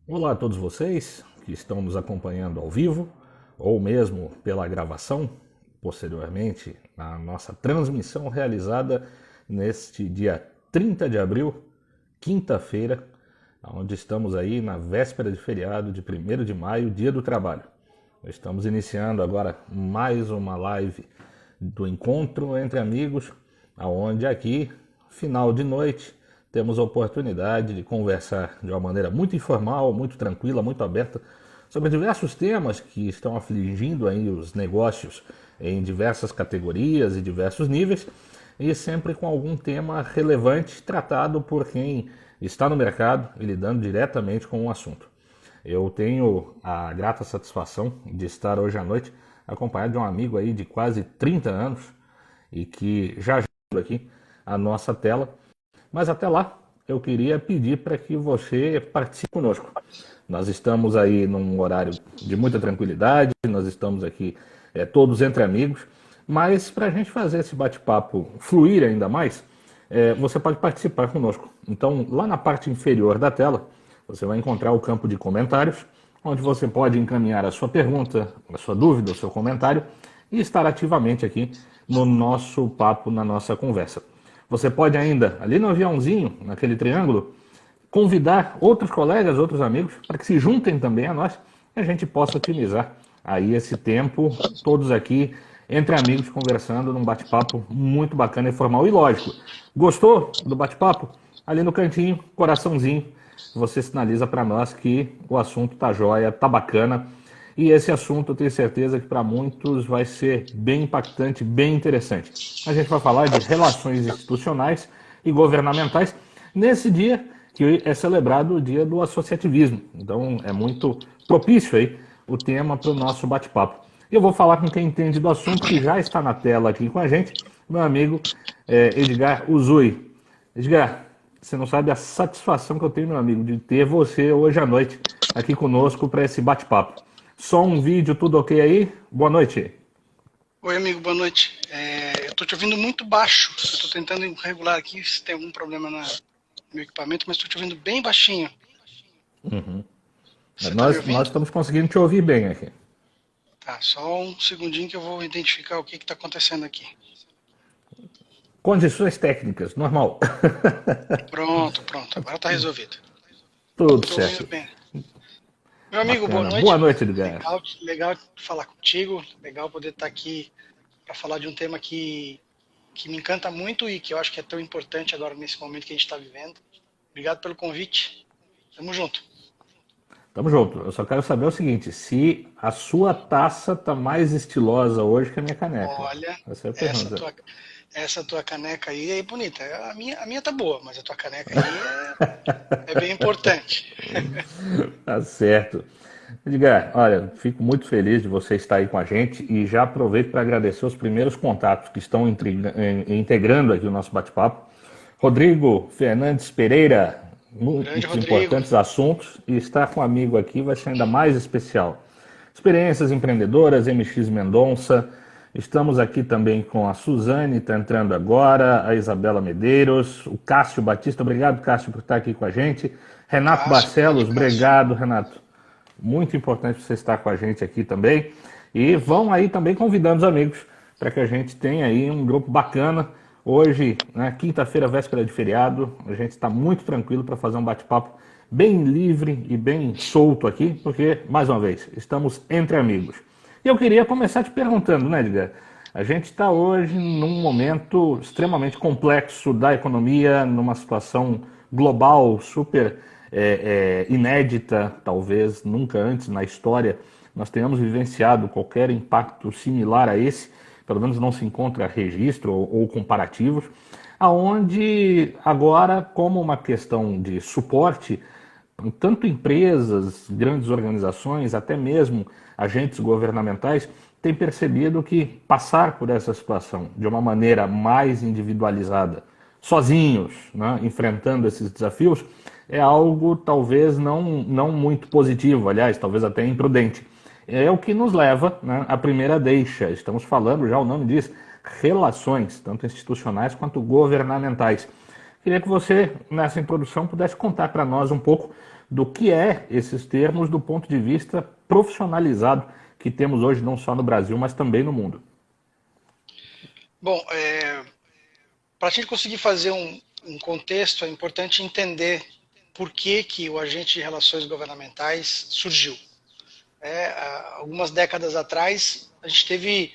Olá a todos vocês que estão nos acompanhando ao vivo ou mesmo pela gravação, posteriormente na nossa transmissão realizada neste dia 30 de abril, quinta-feira, onde estamos aí na véspera de feriado de 1º de maio, Dia do Trabalho. Estamos iniciando agora mais uma live do Encontro entre Amigos, onde aqui, final de noite, temos a oportunidade de conversar de uma maneira muito informal, muito tranquila, muito aberta, sobre diversos temas que estão afligindo aí os negócios em diversas categorias e diversos níveis, e sempre com algum tema relevante tratado por quem está no mercado e lidando diretamente com o assunto. Eu tenho a grata satisfação de estar hoje à noite acompanhado de um amigo aí de quase 30 anos e que já aqui a nossa tela. Mas até lá, eu queria pedir para que você participe conosco. Nós estamos aí num horário de muita tranquilidade, nós estamos aqui todos entre amigos, mas para a gente fazer esse bate-papo fluir ainda mais, você pode participar conosco. Então, lá na parte inferior da tela, você vai encontrar o campo de comentários, onde você pode encaminhar a sua pergunta, a sua dúvida, o seu comentário e estar ativamente aqui no nosso papo, na nossa conversa. Você pode ainda, ali no aviãozinho, naquele triângulo, convidar outros colegas, outros amigos, para que se juntem também a nós e a gente possa otimizar aí esse tempo, todos aqui, entre amigos, conversando num bate-papo muito bacana e formal. E lógico, gostou do bate-papo? Ali no cantinho, coraçãozinho, você sinaliza para nós que o assunto tá jóia, tá bacana. E esse assunto eu tenho certeza que para muitos vai ser bem impactante, bem interessante. A gente vai falar de relações institucionais e governamentais nesse dia que é celebrado o Dia do Associativismo. Então é muito propício aí o tema para o nosso bate-papo. Eu vou falar com quem entende do assunto, que já está na tela aqui com a gente, meu amigo Edgar Uzui. Edgar, você não sabe a satisfação que eu tenho, meu amigo, de ter você hoje à noite aqui conosco para esse bate-papo. Som, vídeo, tudo ok aí? Boa noite. Oi, amigo, boa noite. Eu tô te ouvindo muito baixo. Eu tô tentando regular aqui se tem algum problema no meu equipamento, mas tô te ouvindo bem baixinho. Você tá me Nós ouvindo? estamos conseguindo te ouvir bem aqui. Tá, só um segundinho que eu vou identificar o que tá acontecendo aqui. Condições técnicas, normal. Pronto, pronto. Agora tá resolvido. Tudo Tô ouvindo certo. bem. Meu amigo, boa Bacana. Boa noite. noite, Edgar. Legal falar contigo. Legal poder estar aqui para falar de um tema que me encanta muito e que eu acho que é tão importante agora nesse momento que a gente está vivendo. Obrigado pelo convite. Tamo junto. Tamo junto. Eu só quero saber o seguinte: se a sua taça tá mais estilosa hoje que a minha caneca. Olha, Essa é a essa pergunta. tua, essa tua caneca aí é bonita. A minha tá boa, mas a tua caneca aí é bem importante. Tá certo. Edgar, olha, fico muito feliz de você estar aí com a gente e já aproveito para agradecer os primeiros contatos que estão integrando aqui o nosso bate-papo. Rodrigo Fernandes Pereira, Grande muitos Rodrigo. importantes assuntos, e estar com um amigo aqui vai ser ainda mais especial. Experiências empreendedoras, MX Mendonça. Estamos aqui também com a Suzane, está entrando agora, a Isabela Medeiros, o Cássio Batista. Obrigado, Cássio, por estar aqui com a gente. Renato Cássio, grande Barcelos, Cássio. obrigado, Renato. Muito importante você estar com a gente aqui também. E vão aí também convidando os amigos para que a gente tenha aí um grupo bacana. Hoje, na quinta-feira, véspera de feriado, a gente está muito tranquilo para fazer um bate-papo bem livre e bem solto aqui, porque, mais uma vez, estamos entre amigos. E eu queria começar te perguntando, né, Edgar? A gente está hoje num momento extremamente complexo da economia, numa situação global super inédita, talvez nunca antes na história nós tenhamos vivenciado qualquer impacto similar a esse, pelo menos não se encontra registro ou comparativos, aonde agora, como uma questão de suporte, tanto empresas, grandes organizações, até mesmo agentes governamentais, têm percebido que passar por essa situação de uma maneira mais individualizada, sozinhos, né, enfrentando esses desafios, é algo talvez não muito positivo, aliás, talvez até imprudente. É o que nos leva, né, à primeira deixa. Estamos falando, já o nome diz, relações, tanto institucionais quanto governamentais. Queria que você, nessa introdução, pudesse contar para nós um pouco do que é esses termos do ponto de vista profissionalizado que temos hoje, não só no Brasil, mas também no mundo. Bom, para a gente conseguir fazer um contexto, é importante entender por que o agente de relações governamentais surgiu. Algumas décadas atrás, a gente teve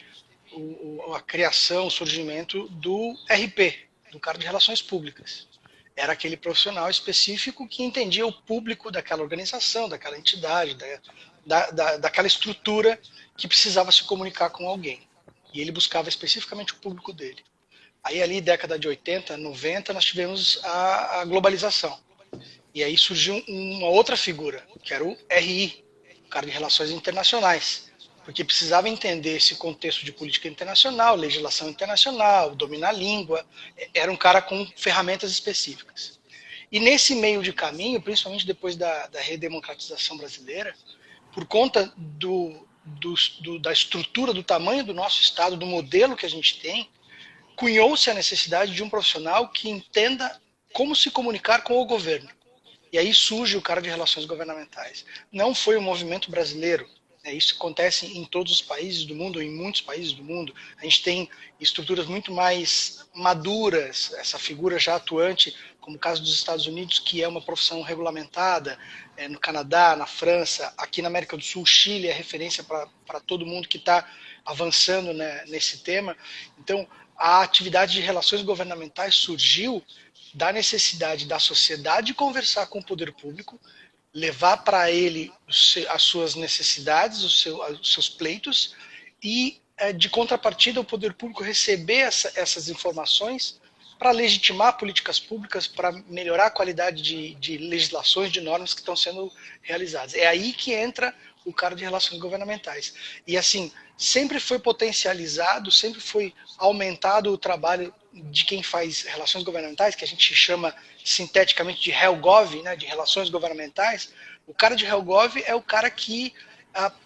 a criação, o surgimento do RP, do cara de relações públicas. Era aquele profissional específico que entendia o público daquela organização, daquela entidade, daquela estrutura que precisava se comunicar com alguém. E ele buscava especificamente o público dele. Aí ali, década de 80, 90, nós tivemos a globalização. E aí surgiu uma outra figura, que era o RI, o cara de relações internacionais, porque precisava entender esse contexto de política internacional, legislação internacional, dominar a língua, era um cara com ferramentas específicas. E nesse meio de caminho, principalmente depois da redemocratização brasileira, por conta da estrutura, do tamanho do nosso Estado, do modelo que a gente tem, cunhou-se a necessidade de um profissional que entenda como se comunicar com o governo. E aí surge o cara de relações governamentais. Não foi um movimento brasileiro. Isso acontece em todos os países do mundo, em muitos países do mundo. A gente tem estruturas muito mais maduras, essa figura já atuante, como o caso dos Estados Unidos, que é uma profissão regulamentada, no Canadá, na França, aqui na América do Sul, Chile é referência para todo mundo que está avançando, né, nesse tema. Então, a atividade de relações governamentais surgiu da necessidade da sociedade conversar com o poder público, levar para ele as suas necessidades, os seus pleitos, e de contrapartida o poder público receber essas informações para legitimar políticas públicas, para melhorar a qualidade de legislações, de normas que estão sendo realizadas. É aí que entra o cara de relações governamentais. E assim, sempre foi potencializado, sempre foi aumentado o trabalho de quem faz relações governamentais, que a gente chama sinteticamente de HelGov, né, de relações governamentais. O cara de HelGov é o cara que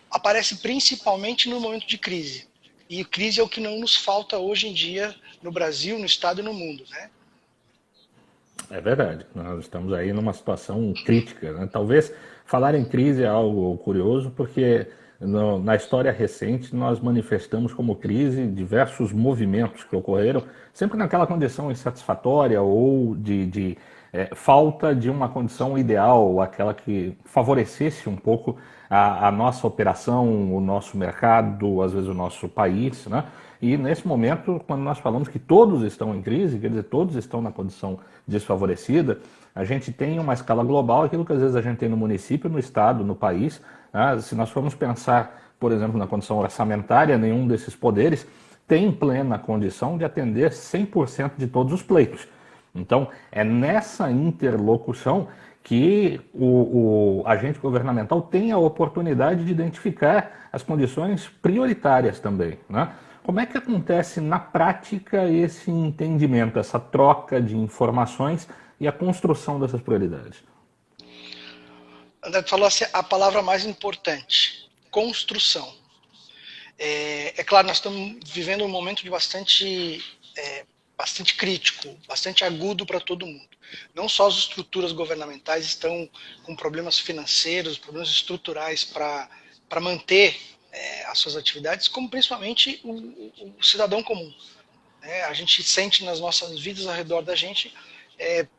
aparece principalmente no momento de crise. E crise é o que não nos falta hoje em dia no Brasil, no Estado e no mundo, né? É verdade, nós estamos aí numa situação crítica, né? Talvez falar em crise é algo curioso, porque na história recente nós manifestamos como crise diversos movimentos que ocorreram, sempre naquela condição insatisfatória ou de falta de uma condição ideal, aquela que favorecesse um pouco a nossa operação, o nosso mercado, às vezes o nosso país, né? E nesse momento, quando nós falamos que todos estão em crise, quer dizer, todos estão na condição desfavorecida, a gente tem uma escala global, aquilo que às vezes a gente tem no município, no estado, no país. Né? Se nós formos pensar, por exemplo, na condição orçamentária, nenhum desses poderes tem plena condição de atender 100% de todos os pleitos. Então, é nessa interlocução que o agente governamental tem a oportunidade de identificar as condições prioritárias também, né? Como é que acontece na prática esse entendimento, essa troca de informações e a construção dessas prioridades? André falou assim, a palavra mais importante, construção. É claro, nós estamos vivendo um momento de bastante crítico, bastante agudo para todo mundo. Não só as estruturas governamentais estão com problemas financeiros, problemas estruturais para manter as suas atividades, como principalmente o cidadão comum. A gente sente nas nossas vidas ao redor da gente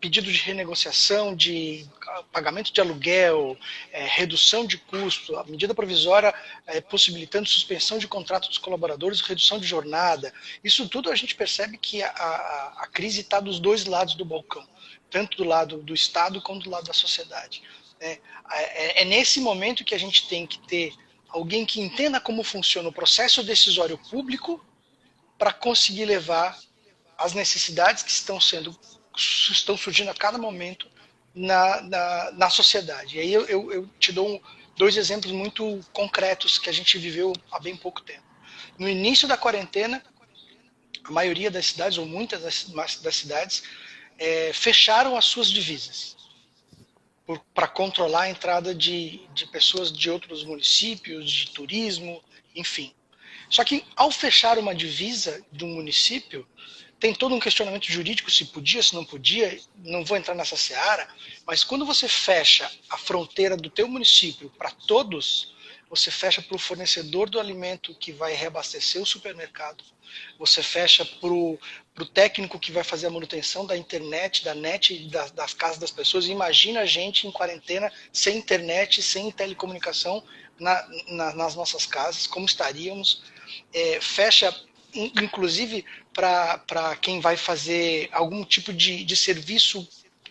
pedido de renegociação, de pagamento de aluguel, redução de custo, a medida provisória possibilitando suspensão de contrato dos colaboradores, redução de jornada. Isso tudo a gente percebe que a crise está dos dois lados do balcão, tanto do lado do Estado como do lado da sociedade. É nesse momento que a gente tem que ter alguém que entenda como funciona o processo decisório público para conseguir levar as necessidades que estão surgindo a cada momento na sociedade. E aí eu te dou dois exemplos muito concretos que a gente viveu há bem pouco tempo. No início da quarentena, a maioria das cidades, ou muitas das cidades, fecharam as suas divisas para controlar a entrada de pessoas de outros municípios, de turismo, enfim. Só que ao fechar uma divisa de um município, Tem todo um questionamento jurídico, se podia, se não podia, não vou entrar nessa seara, mas quando você fecha a fronteira do teu município para todos, você fecha para o fornecedor do alimento que vai reabastecer o supermercado, você fecha para o técnico que vai fazer a manutenção da internet, da net e das casas das pessoas. Imagina a gente em quarentena, sem internet, sem telecomunicação nas nossas casas, como estaríamos. Fecha, inclusive, para quem vai fazer algum tipo de serviço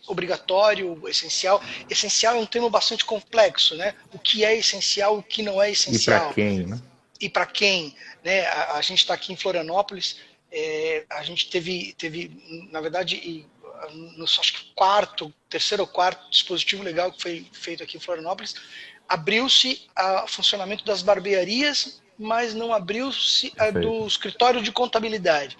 obrigatório, essencial. Essencial é um termo bastante complexo, né? O que é essencial, o que não é essencial. E para quem, né? E para quem, né? A gente está aqui em Florianópolis, a gente teve, na verdade, no acho que terceiro ou quarto dispositivo legal que foi feito aqui em Florianópolis, abriu-se o funcionamento das barbearias, mas não abriu-se do escritório de contabilidade.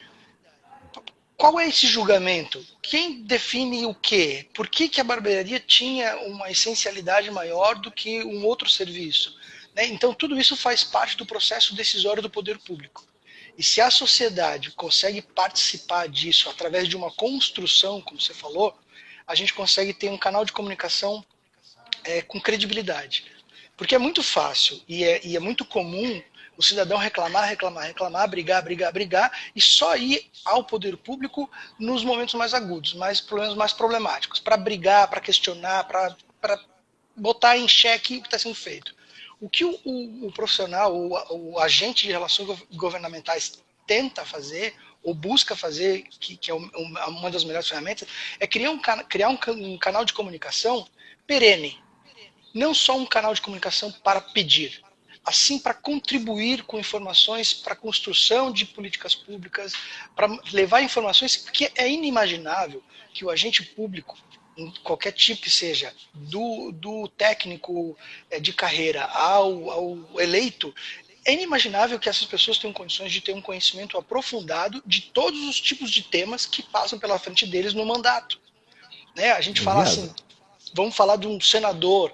Qual é esse julgamento? Quem define o quê? Por que a barbearia tinha uma essencialidade maior do que um outro serviço? Então, tudo isso faz parte do processo decisório do poder público. E se a sociedade consegue participar disso através de uma construção, como você falou, a gente consegue ter um canal de comunicação com credibilidade. Porque é muito fácil e é muito comum o cidadão reclamar, brigar, e só ir ao poder público nos momentos mais agudos, problemas mais problemáticos, para brigar, para questionar, para botar em xeque o que está sendo feito. O que o profissional, o agente de relações governamentais tenta fazer, ou busca fazer, que é uma das melhores ferramentas, é criar um canal de comunicação perene. Não só um canal de comunicação para pedir, assim para contribuir com informações para a construção de políticas públicas, para levar informações, porque é inimaginável que o agente público, em qualquer tipo que seja, do técnico de carreira ao eleito, é inimaginável que essas pessoas tenham condições de ter um conhecimento aprofundado de todos os tipos de temas que passam pela frente deles no mandato. Né? A gente fala assim, vamos falar de um senador.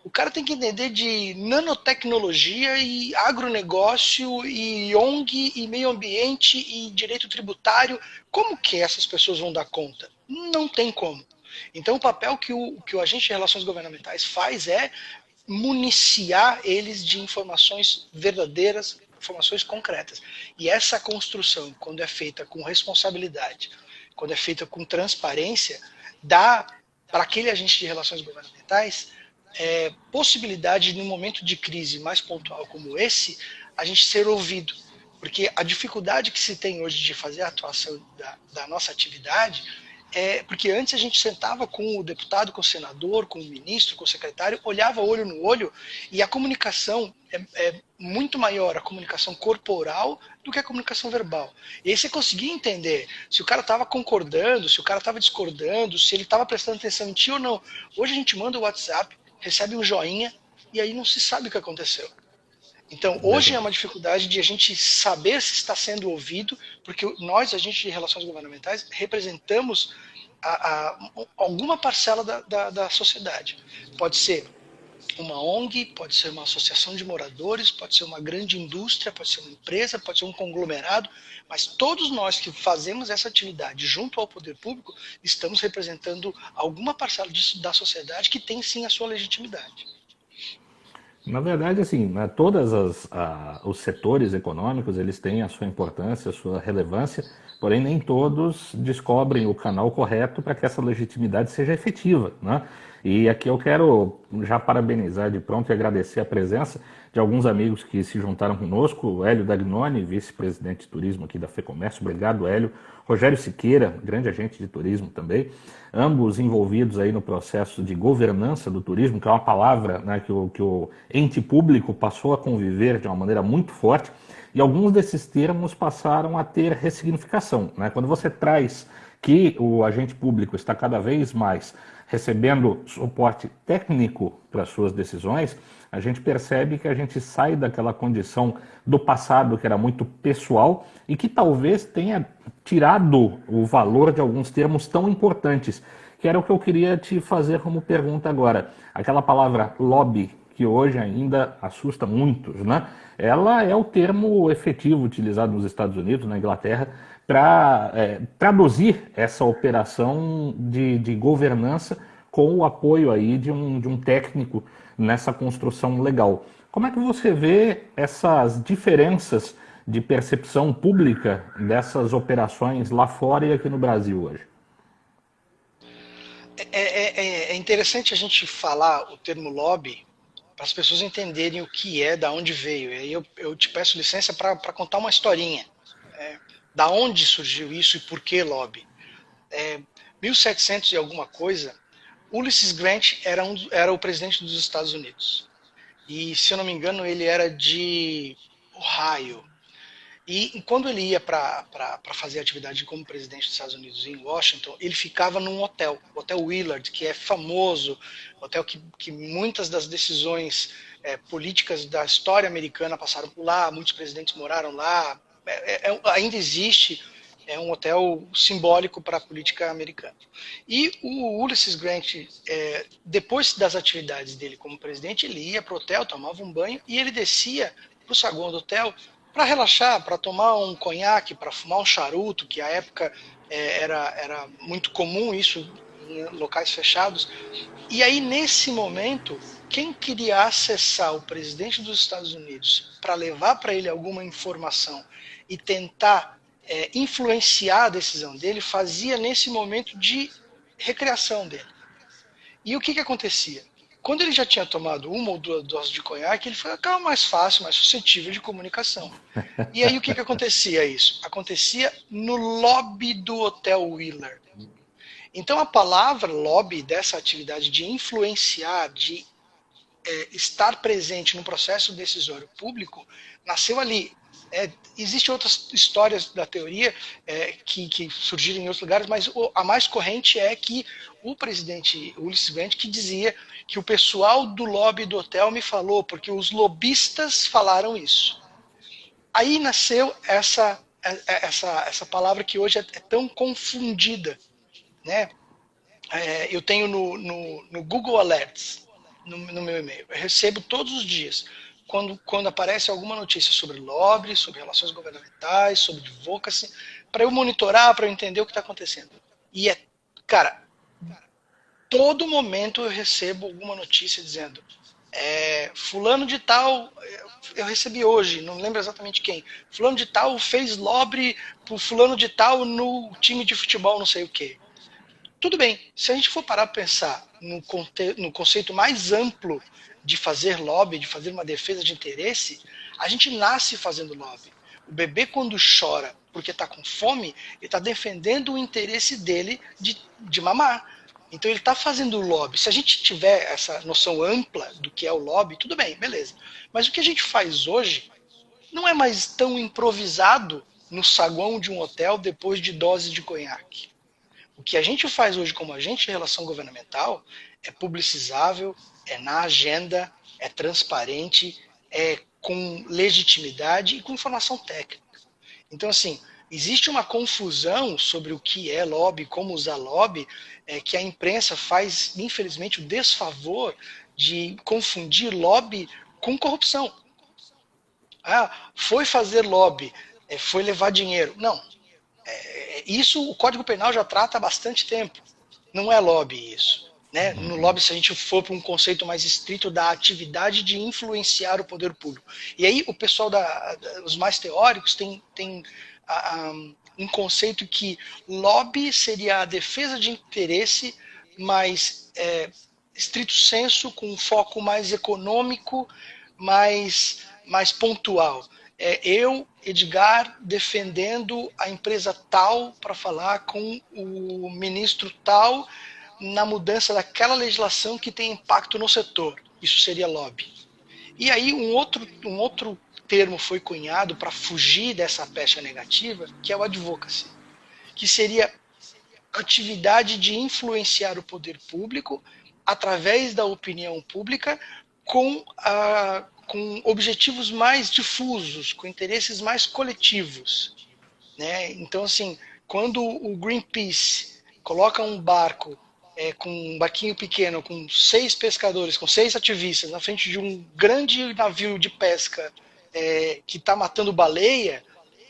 O cara tem que entender de nanotecnologia e agronegócio e ONG e meio ambiente e direito tributário. Como que essas pessoas vão dar conta? Não tem como. Então o papel que o agente de relações governamentais faz é municiar eles de informações verdadeiras, informações concretas. E essa construção, quando é feita com responsabilidade, quando é feita com transparência, dá para aquele agente de relações governamentais possibilidade, num momento de crise mais pontual como esse, a gente ser ouvido. Porque a dificuldade que se tem hoje de fazer a atuação da nossa atividade porque antes a gente sentava com o deputado, com o senador, com o ministro, com o secretário, olhava olho no olho, e a comunicação é muito maior, a comunicação corporal, do que a comunicação verbal. E aí você conseguia entender se o cara estava concordando, se o cara estava discordando, se ele estava prestando atenção em ti ou não. Hoje a gente manda o WhatsApp, recebe um joinha, e aí não se sabe o que aconteceu. Então, hoje é uma dificuldade de a gente saber se está sendo ouvido, porque nós, agentes de relações governamentais, representamos alguma parcela da sociedade. Pode ser uma ONG, pode ser uma associação de moradores, pode ser uma grande indústria, pode ser uma empresa, pode ser um conglomerado, mas todos nós que fazemos essa atividade junto ao poder público, estamos representando alguma parcela da sociedade que tem sim a sua legitimidade. Na verdade, assim, né, todos os setores econômicos, eles têm a sua importância, a sua relevância, porém nem todos descobrem o canal correto para que essa legitimidade seja efetiva, né? E aqui eu quero já parabenizar de pronto e agradecer a presença de alguns amigos que se juntaram conosco, o Hélio Dagnoni, vice-presidente de turismo aqui da FEComércio, obrigado Hélio, Rogério Siqueira, grande agente de turismo também, ambos envolvidos aí no processo de governança do turismo, que é uma palavra, né, que o ente público passou a conviver de uma maneira muito forte, e alguns desses termos passaram a ter ressignificação, né? Quando você traz que o agente público está cada vez mais recebendo suporte técnico para suas decisões, a gente percebe que a gente sai daquela condição do passado que era muito pessoal e que talvez tenha tirado o valor de alguns termos tão importantes, que era o que eu queria te fazer como pergunta agora. Aquela palavra lobby, que hoje ainda assusta muitos, né? Ela é o termo efetivo utilizado nos Estados Unidos, na Inglaterra, para traduzir essa operação de governança com o apoio aí de um técnico nessa construção legal. Como é que você vê essas diferenças de percepção pública dessas operações lá fora e aqui no Brasil hoje? É interessante a gente falar o termo lobby para as pessoas entenderem o que é, da onde veio. E aí eu te peço licença para contar uma historinha. Da onde surgiu isso e por que lobby? 1700 e alguma coisa, Ulysses Grant era o presidente dos Estados Unidos. E, se eu não me engano, ele era de Ohio. E quando ele ia para fazer atividade como presidente dos Estados Unidos em Washington, ele ficava num hotel, o Hotel Willard, que é famoso, hotel que muitas das decisões políticas da história americana passaram por lá, muitos presidentes moraram lá, ainda existe, é um hotel simbólico para a política americana. E o Ulysses Grant, depois das atividades dele como presidente, ele ia para o hotel, tomava um banho e ele descia para o saguão do hotel para relaxar, para tomar um conhaque, para fumar um charuto, que à época era muito comum isso em locais fechados. E aí, nesse momento, quem queria acessar o presidente dos Estados Unidos para levar para ele alguma informação e tentar influenciar a decisão dele, fazia nesse momento de recreação dele. E o que acontecia? Quando ele já tinha tomado uma ou duas doses de conhaque, ele ficava mais fácil, mais suscetível de comunicação. E aí o que acontecia isso? Acontecia no lobby do Hotel Willard. Então a palavra lobby, dessa atividade de influenciar, de estar presente no processo decisório público, nasceu ali. Existem outras histórias da teoria que surgiram em outros lugares, mas a mais corrente é que o presidente Ulysses Grant que dizia que o pessoal do lobby do hotel me falou, porque os lobistas falaram isso. Aí nasceu essa palavra que hoje é tão confundida, né? Eu tenho no Google Alerts, no meu e-mail, eu recebo todos os dias, quando aparece alguma notícia sobre lobby, sobre relações governamentais, sobre advocacy, para eu monitorar, para eu entender o que está acontecendo. E cara, todo momento eu recebo alguma notícia dizendo fulano de tal, eu recebi hoje, não lembro exatamente quem, fulano de tal fez lobby pro fulano de tal no time de futebol, não sei o quê. Tudo bem, se a gente for parar para pensar no conceito mais amplo de fazer lobby, de fazer uma defesa de interesse, a gente nasce fazendo lobby. O bebê, quando chora porque está com fome, ele está defendendo o interesse dele de mamar. Então ele está fazendo lobby. Se a gente tiver essa noção ampla do que é o lobby, tudo bem, beleza. Mas o que a gente faz hoje não é mais tão improvisado no saguão de um hotel depois de doses de conhaque. O que a gente faz hoje como agente de relação governamental é publicizável, é na agenda, é transparente, é com legitimidade e com informação técnica. Então, assim, existe uma confusão sobre o que é lobby, como usar lobby, que a imprensa faz, infelizmente, o desfavor de confundir lobby com corrupção. Foi fazer lobby, foi levar dinheiro. Não. Isso o Código Penal já trata há bastante tempo. Não é lobby isso. Né? No lobby, se a gente for para um conceito mais estrito da atividade de influenciar o poder público. E aí o pessoal, os mais teóricos, tem um conceito que lobby seria a defesa de interesse, mas estrito senso, com um foco mais econômico, mais pontual. Eu, Edgar, defendendo a empresa tal para falar com o ministro tal na mudança daquela legislação que tem impacto no setor. Isso seria lobby. E aí um outro termo foi cunhado para fugir dessa pecha negativa, que é o advocacy, que seria atividade de influenciar o poder público através da opinião pública com objetivos mais difusos, com interesses mais coletivos. Né? Então, assim, quando o Greenpeace coloca um barco com um barquinho pequeno, com 6 pescadores, com 6 ativistas, na frente de um grande navio de pesca que está matando baleia,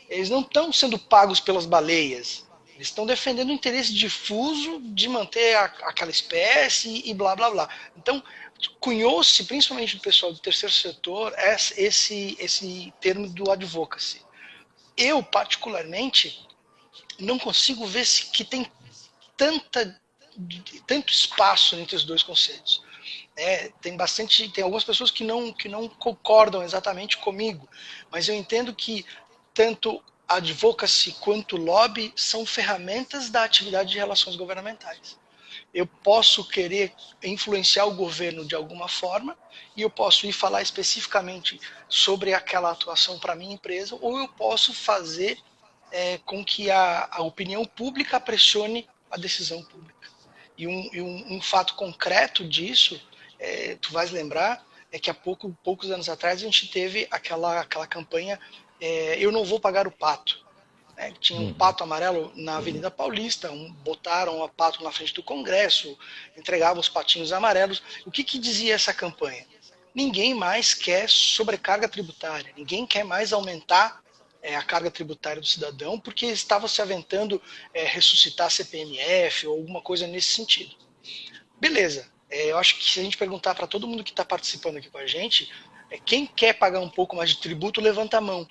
eles não estão sendo pagos pelas baleias. Eles estão defendendo o interesse difuso de manter aquela espécie e blá blá blá. Então, cunhou-se, principalmente do pessoal do terceiro setor, esse termo do advocacy. Eu, particularmente, não consigo ver que tem tanto espaço entre os dois conceitos. Tem algumas pessoas que não concordam exatamente comigo, mas eu entendo que tanto advocacy quanto lobby são ferramentas da atividade de relações governamentais. Eu posso querer influenciar o governo de alguma forma e eu posso ir falar especificamente sobre aquela atuação para a minha empresa, ou eu posso fazer com que a opinião pública pressione a decisão pública. E um fato concreto disso, tu vais lembrar, é que há poucos anos atrás a gente teve aquela campanha Eu Não Vou Pagar o Pato. Tinha um pato amarelo na Avenida Paulista, botaram o pato na frente do Congresso, entregavam os patinhos amarelos. O que dizia essa campanha? Ninguém mais quer sobrecarga tributária, ninguém quer mais aumentar a carga tributária do cidadão, porque estava se aventando ressuscitar a CPMF ou alguma coisa nesse sentido. Beleza, eu acho que se a gente perguntar para todo mundo que está participando aqui com a gente, quem quer pagar um pouco mais de tributo, levanta a mão.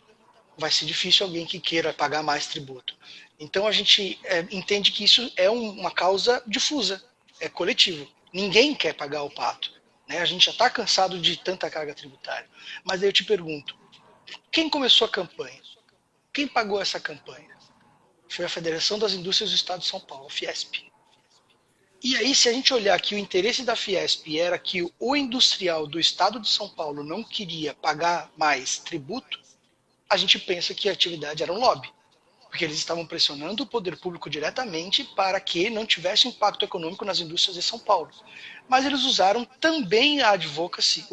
Vai ser difícil alguém que queira pagar mais tributo. Então a gente entende que isso é uma causa difusa, é coletivo. Ninguém quer pagar o pato. Né? A gente já está cansado de tanta carga tributária. Mas aí eu te pergunto, quem começou a campanha? Quem pagou essa campanha? Foi a Federação das Indústrias do Estado de São Paulo, a Fiesp. E aí, se a gente olhar que o interesse da Fiesp era que o industrial do Estado de São Paulo não queria pagar mais tributo, a gente pensa que a atividade era um lobby, porque eles estavam pressionando o poder público diretamente para que não tivesse impacto econômico nas indústrias de São Paulo. Mas eles usaram também o advocacy,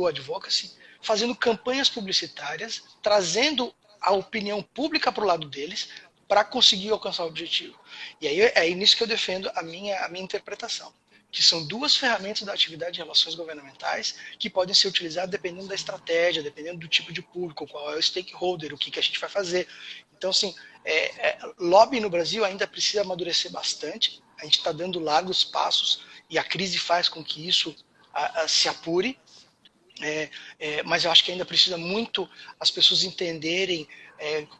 fazendo campanhas publicitárias, trazendo a opinião pública para o lado deles, para conseguir alcançar o objetivo. E aí é nisso que eu defendo a minha interpretação, que são duas ferramentas da atividade de relações governamentais que podem ser utilizadas dependendo da estratégia, dependendo do tipo de público, qual é o stakeholder, o que a gente vai fazer. Então, assim, lobby no Brasil ainda precisa amadurecer bastante, a gente está dando largos passos e a crise faz com que isso se apure, mas eu acho que ainda precisa muito as pessoas entenderem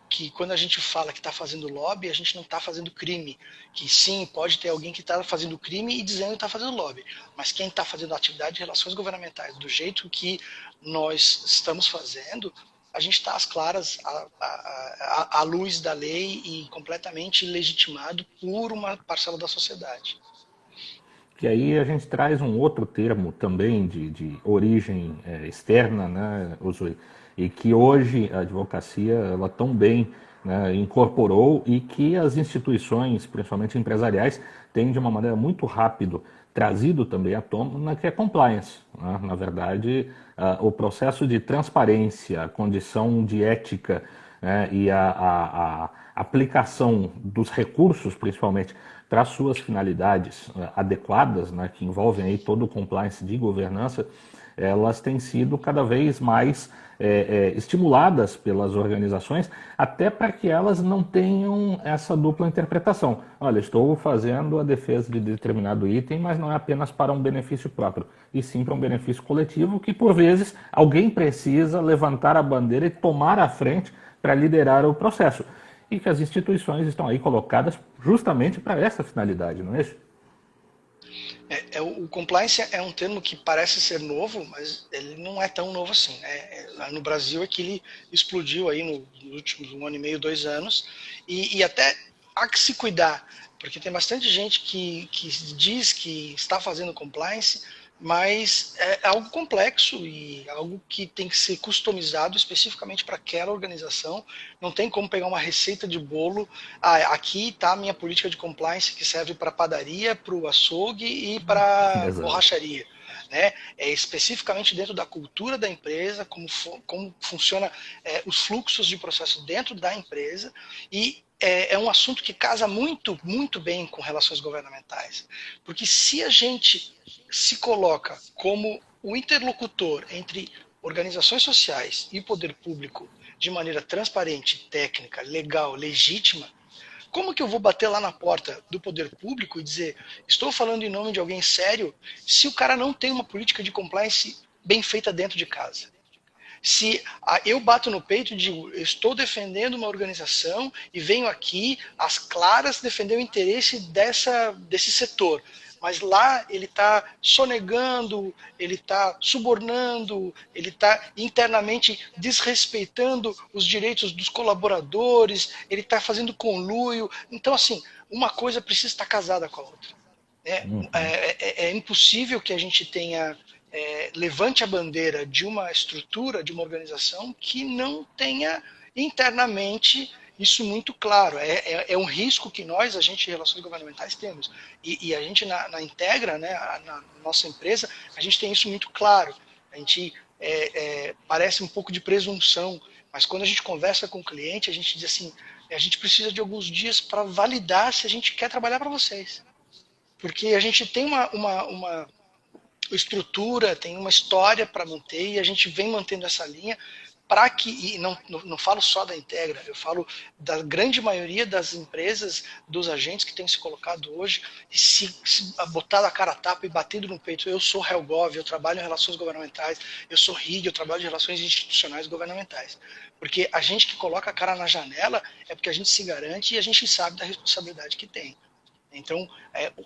que quando a gente fala que está fazendo lobby, a gente não está fazendo crime. Que sim, pode ter alguém que está fazendo crime e dizendo que está fazendo lobby. Mas quem está fazendo atividade de relações governamentais do jeito que nós estamos fazendo, a gente está às claras, à luz da lei e completamente legitimado por uma parcela da sociedade. Que aí a gente traz um outro termo também de origem externa, né, Uzui, e que hoje a advocacia ela tão bem, né, incorporou e que as instituições, principalmente empresariais, têm de uma maneira muito rápida trazido também à tona, que é compliance. Né? Na verdade, o processo de transparência, a condição de ética, né, e a aplicação dos recursos, principalmente, para suas finalidades adequadas, né, que envolvem aí todo o compliance de governança, elas têm sido cada vez mais estimuladas pelas organizações, até para que elas não tenham essa dupla interpretação. Olha, estou fazendo a defesa de determinado item, mas não é apenas para um benefício próprio, e sim para um benefício coletivo, que por vezes alguém precisa levantar a bandeira e tomar a frente para liderar o processo. E que as instituições estão aí colocadas justamente para essa finalidade, não é isso? O compliance é um termo que parece ser novo, mas ele não é tão novo assim. No Brasil é que ele explodiu aí nos últimos 1 ano e meio, 2 anos, e até há que se cuidar, porque tem bastante gente que diz que está fazendo compliance, mas é algo complexo e algo que tem que ser customizado especificamente para aquela organização. Não tem como pegar uma receita de bolo. Aqui está a minha política de compliance que serve para padaria, para o açougue e para borracharia. né? Especificamente dentro da cultura da empresa, como funciona os fluxos de processo dentro da empresa, e é um assunto que casa muito, muito bem com relações governamentais. Porque se a gente se coloca como o interlocutor entre organizações sociais e poder público de maneira transparente, técnica, legal, legítima, como que eu vou bater lá na porta do poder público e dizer, estou falando em nome de alguém sério, se o cara não tem uma política de compliance bem feita dentro de casa? Se eu bato no peito e digo, eu estou defendendo uma organização e venho aqui, às claras, defender o interesse desse setor, mas lá ele está sonegando, ele está subornando, ele está internamente desrespeitando os direitos dos colaboradores, ele está fazendo conluio. Então, assim, uma coisa precisa estar casada com a outra. É impossível que a gente tenha levante a bandeira de uma estrutura, de uma organização que não tenha internamente isso muito claro. É um risco que nós, agentes de relações governamentais, temos. E a gente, na Integra, né, na nossa empresa, a gente tem isso muito claro. A gente parece um pouco de presunção, mas quando a gente conversa com o cliente, a gente diz assim, a gente precisa de alguns dias para validar se a gente quer trabalhar para vocês. Porque a gente tem uma estrutura, tem uma história para manter e a gente vem mantendo essa linha para que, e não falo só da Integra, eu falo da grande maioria das empresas, dos agentes que têm se colocado hoje, e se botado a cara a tapa e batido no peito, eu sou Helgov, eu trabalho em relações governamentais, eu sou RIG, eu trabalho em relações institucionais governamentais. Porque a gente que coloca a cara na janela é porque a gente se garante e a gente sabe da responsabilidade que tem. Então,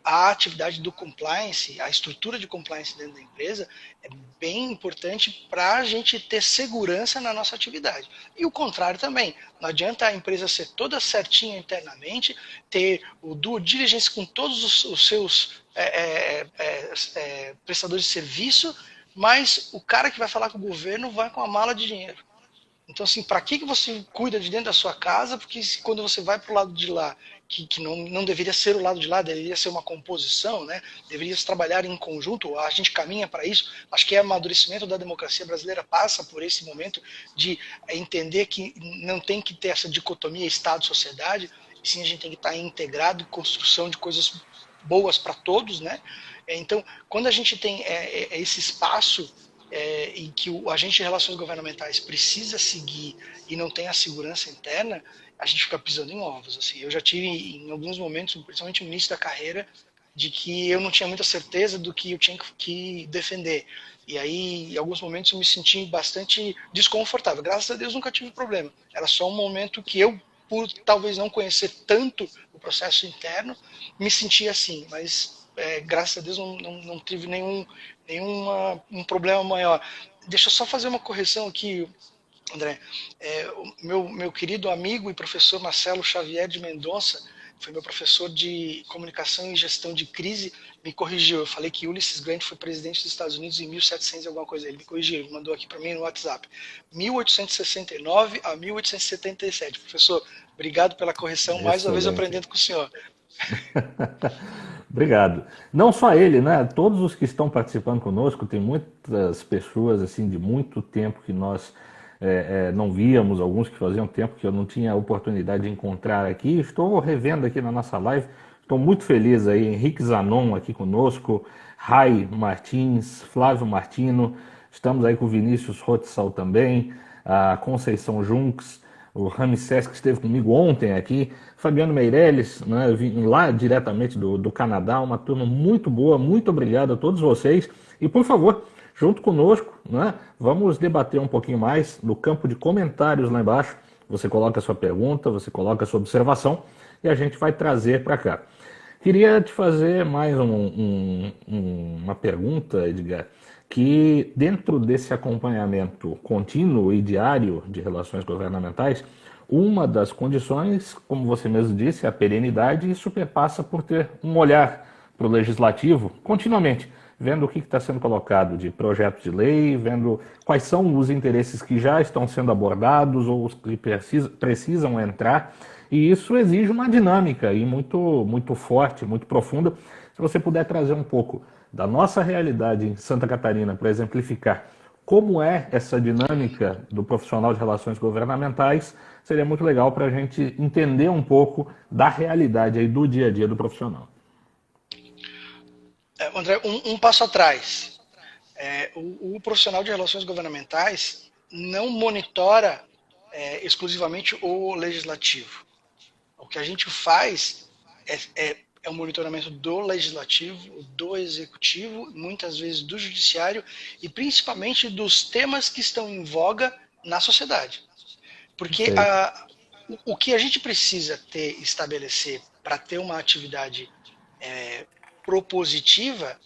a atividade do compliance, a estrutura de compliance dentro da empresa é bem importante para a gente ter segurança na nossa atividade. E o contrário também. Não adianta a empresa ser toda certinha internamente, ter o due diligence com todos os seus prestadores de serviço, mas o cara que vai falar com o governo vai com a mala de dinheiro. Então, assim, para que você cuida de dentro da sua casa? Porque quando você vai para o lado de lá, que não deveria ser o lado de lá, deveria ser uma composição, né? Deveria se trabalhar em conjunto, a gente caminha para isso. Acho que o amadurecimento da democracia brasileira passa por esse momento de entender que não tem que ter essa dicotomia Estado-sociedade, e sim a gente tem que estar integrado em construção de coisas boas para todos, né? Então, quando a gente tem esse espaço em que o agente de relações governamentais precisa seguir e não tem a segurança interna, a gente fica pisando em ovos. Assim. Eu já tive, em alguns momentos, principalmente no início da carreira, de que eu não tinha muita certeza do que eu tinha que defender. E aí, em alguns momentos, eu me senti bastante desconfortável. Graças a Deus, nunca tive problema. Era só um momento que eu, por talvez não conhecer tanto o processo interno, me sentia assim. Mas, graças a Deus, não tive nenhum problema maior. Deixa eu só fazer uma correção aqui, André. O meu querido amigo e professor Marcelo Xavier de Mendonça, foi meu professor de comunicação e gestão de crise, me corrigiu. Eu falei que Ulysses Grant foi presidente dos Estados Unidos em 1700 e alguma coisa. Ele me corrigiu, ele mandou aqui para mim no WhatsApp. 1869 a 1877. Professor, obrigado pela correção. Excelente. Mais uma vez aprendendo com o senhor. Obrigado. Não só ele, né? Todos os que estão participando conosco, tem muitas pessoas assim de muito tempo que nós não víamos, alguns que faziam tempo que eu não tinha a oportunidade de encontrar aqui. Estou revendo aqui na nossa live, estou muito feliz aí. Henrique Zanon aqui conosco, Rai Martins, Flávio Martino, estamos aí com o Vinícius Rotzal também, a Conceição Junks, o Ramsés, que esteve comigo ontem aqui, Fabiano Meirelles, né, eu vim lá diretamente do Canadá, uma turma muito boa, muito obrigado a todos vocês. E por favor, junto conosco, né, vamos debater um pouquinho mais no campo de comentários lá embaixo. Você coloca a sua pergunta, você coloca a sua observação e a gente vai trazer para cá. Queria te fazer mais uma pergunta, Edgar, que dentro desse acompanhamento contínuo e diário de relações governamentais, uma das condições, como você mesmo disse, é a perenidade, e isso perpassa por ter um olhar para o legislativo continuamente, vendo o que está sendo colocado de projeto de lei, vendo quais são os interesses que já estão sendo abordados ou os que precisam entrar, e isso exige uma dinâmica e muito forte, muito profunda, Se você puder trazer um pouco da nossa realidade em Santa Catarina para exemplificar como é essa dinâmica do profissional de relações governamentais, seria muito legal para a gente entender um pouco da realidade aí do dia a dia do profissional. André, um passo atrás. O profissional de relações governamentais não monitora exclusivamente o legislativo. O que a gente faz é o monitoramento do legislativo, do executivo, muitas vezes do judiciário e principalmente dos temas que estão em voga na sociedade. Porque o que a gente precisa estabelecer para ter uma atividade propositiva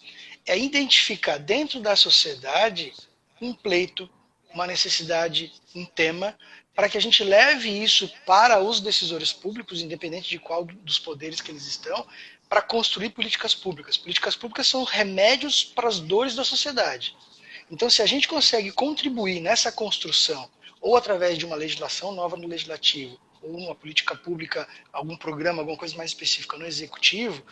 é identificar dentro da sociedade um pleito, uma necessidade, um tema, para que a gente leve isso para os decisores públicos, independente de qual dos poderes que eles estão, para construir políticas públicas. Políticas públicas são remédios para as dores da sociedade. Então, se a gente consegue contribuir nessa construção, ou através de uma legislação nova no legislativo, ou uma política pública, algum programa, alguma coisa mais específica no executivo,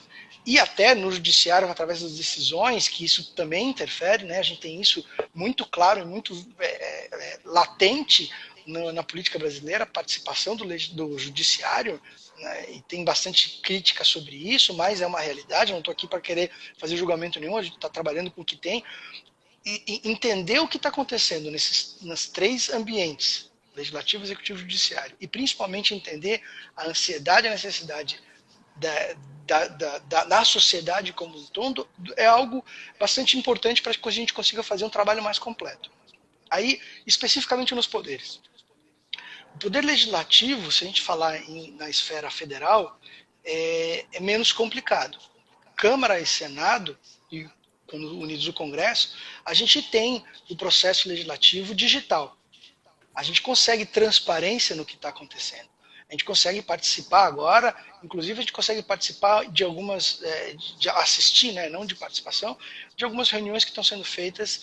e até no judiciário, através das decisões, que isso também interfere, né? A gente tem isso muito claro e muito latente na política brasileira, a participação do judiciário, né? E tem bastante crítica sobre isso, mas é uma realidade, eu não estou aqui para querer fazer julgamento nenhum, a gente está trabalhando com o que tem, e entender o que está acontecendo nos três ambientes, legislativo, executivo e judiciário, e principalmente entender a ansiedade e a necessidade da sociedade como um todo, é algo bastante importante para que a gente consiga fazer um trabalho mais completo. Aí, especificamente nos poderes. O poder legislativo, se a gente falar na esfera federal, é menos complicado. Câmara e Senado, e quando unidos o Congresso, a gente tem o processo legislativo digital. A gente consegue transparência no que está acontecendo. A gente consegue participar agora, inclusive a gente consegue participar de algumas, de assistir, né, não de participação, de algumas reuniões que estão sendo feitas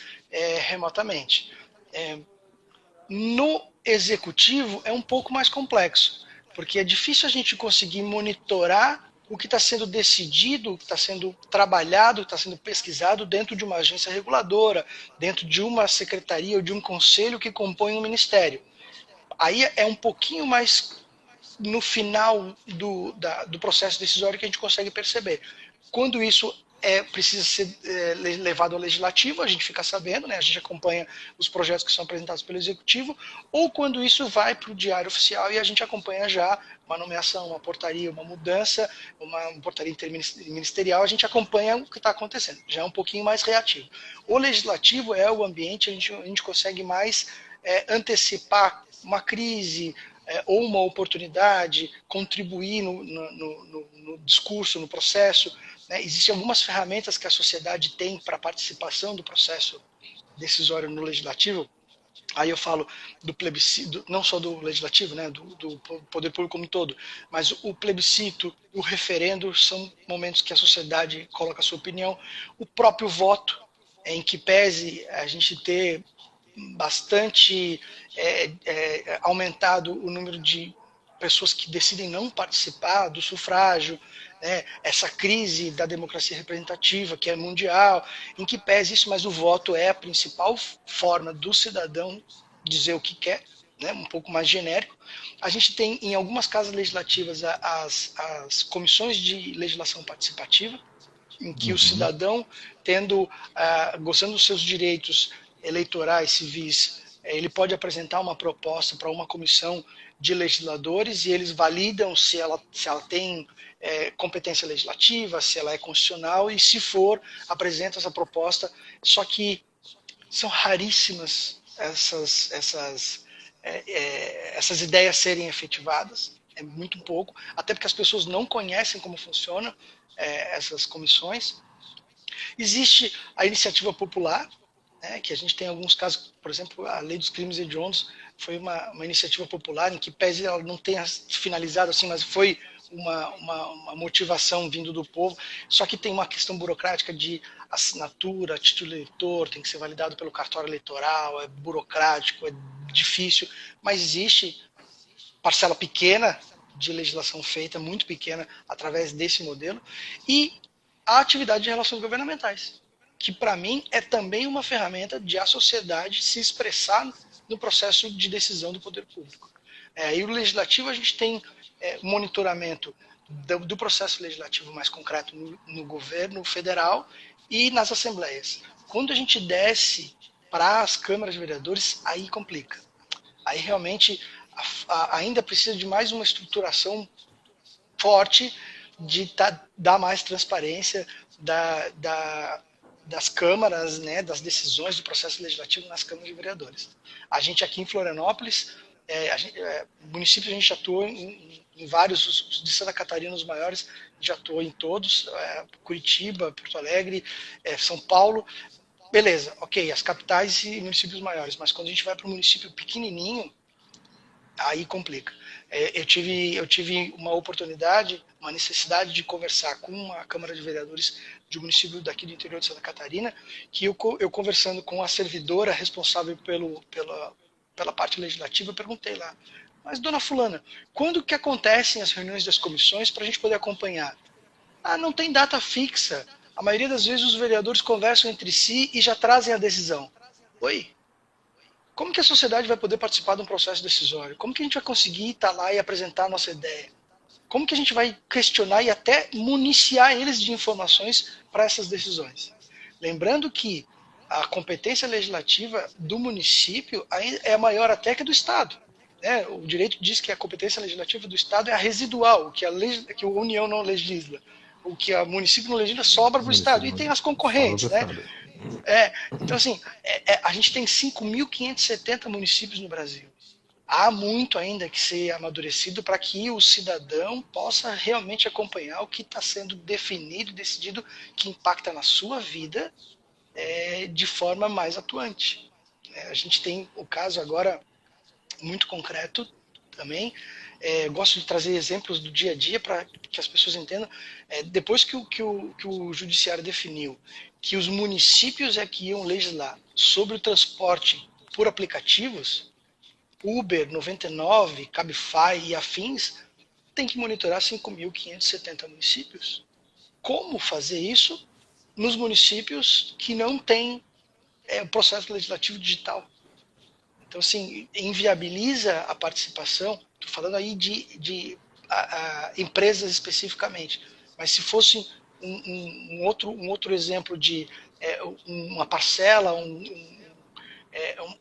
remotamente. No executivo é um pouco mais complexo, porque é difícil a gente conseguir monitorar o que está sendo decidido, o que está sendo trabalhado, o que está sendo pesquisado dentro de uma agência reguladora, dentro de uma secretaria ou de um conselho que compõe um ministério. Aí é um pouquinho mais no final do processo decisório que a gente consegue perceber. Quando isso precisa ser levado ao legislativo, a gente fica sabendo, né, a gente acompanha os projetos que são apresentados pelo executivo, ou quando isso vai para o diário oficial e a gente acompanha já uma nomeação, uma portaria, uma mudança, uma portaria interministerial, a gente acompanha o que está acontecendo, já é um pouquinho mais reativo. O legislativo é o ambiente, a gente consegue mais antecipar uma crise, ou uma oportunidade, contribuir no discurso, no processo. Né? Existem algumas ferramentas que a sociedade tem para participação do processo decisório no legislativo. Aí eu falo do plebiscito, não só do legislativo, né, do poder público como um todo, mas o plebiscito, o referendo são momentos que a sociedade coloca a sua opinião. O próprio voto, em que pese a gente ter bastante aumentado o número de pessoas que decidem não participar do sufrágio, né, essa crise da democracia representativa, que é mundial, em que pese isso, mas o voto é a principal forma do cidadão dizer o que quer, né, um pouco mais genérico. A gente tem, em algumas casas legislativas, as comissões de legislação participativa, em que o cidadão, gostando dos seus direitos eleitorais, civis, ele pode apresentar uma proposta para uma comissão de legisladores e eles validam se ela tem competência legislativa, se ela é constitucional e, se for, apresenta essa proposta. Só que são raríssimas essas ideias serem efetivadas, é muito pouco, até porque as pessoas não conhecem como funcionam essas comissões. Existe a iniciativa popular, né, que a gente tem alguns casos, por exemplo, a Lei dos Crimes Hediondos foi uma iniciativa popular em que, pese ela não tenha finalizado assim, mas foi uma motivação vindo do povo, só que tem uma questão burocrática de assinatura, título eleitor, tem que ser validado pelo cartório eleitoral, é burocrático, é difícil, mas existe parcela pequena de legislação feita, muito pequena, através desse modelo, e a atividade de relações governamentais, que para mim é também uma ferramenta de a sociedade se expressar no processo de decisão do poder público. E o legislativo a gente tem monitoramento do processo legislativo mais concreto no governo federal e nas assembleias. Quando a gente desce para as câmaras de vereadores, aí complica. Aí realmente ainda precisa de mais uma estruturação forte de dar mais transparência das câmaras, né, das decisões do processo legislativo nas câmaras de vereadores. A gente aqui em Florianópolis, município, a gente atuou em vários, de Santa Catarina os maiores, já atuou em todos, Curitiba, Porto Alegre, São Paulo, beleza, ok, as capitais e municípios maiores, mas quando a gente vai para um município pequenininho, aí complica. Eu tive uma oportunidade, uma necessidade de conversar com uma Câmara de Vereadores de um município daqui do interior de Santa Catarina, que eu conversando com a servidora responsável pela parte legislativa, eu perguntei lá, mas dona fulana, quando que acontecem as reuniões das comissões para a gente poder acompanhar? Ah, não tem data fixa. A maioria das vezes os vereadores conversam entre si e já trazem a decisão. Oi? Como que a sociedade vai poder participar de um processo decisório? Como que a gente vai conseguir estar lá e apresentar a nossa ideia? Como que a gente vai questionar e até municiar eles de informações para essas decisões? Lembrando que a competência legislativa do município é maior até que do Estado. O direito diz que a competência legislativa do Estado é a residual, que a União não legisla. O que o município não legisla sobra para o Estado. E tem as concorrentes, né? Então, assim, a gente tem 5.570 municípios no Brasil. Há muito ainda que ser amadurecido para que o cidadão possa realmente acompanhar o que está sendo definido e decidido que impacta na sua vida de forma mais atuante. A gente tem o caso agora muito concreto também. Gosto de trazer exemplos do dia a dia para que as pessoas entendam. Depois que o judiciário definiu que os municípios é que iam legislar sobre o transporte por aplicativos, Uber, 99, Cabify e afins, tem que monitorar 5.570 municípios. Como fazer isso nos municípios que não têm processo legislativo digital? Então, assim, inviabiliza a participação. Estou falando aí de empresas especificamente, mas se fosse um outro exemplo de uma parcela,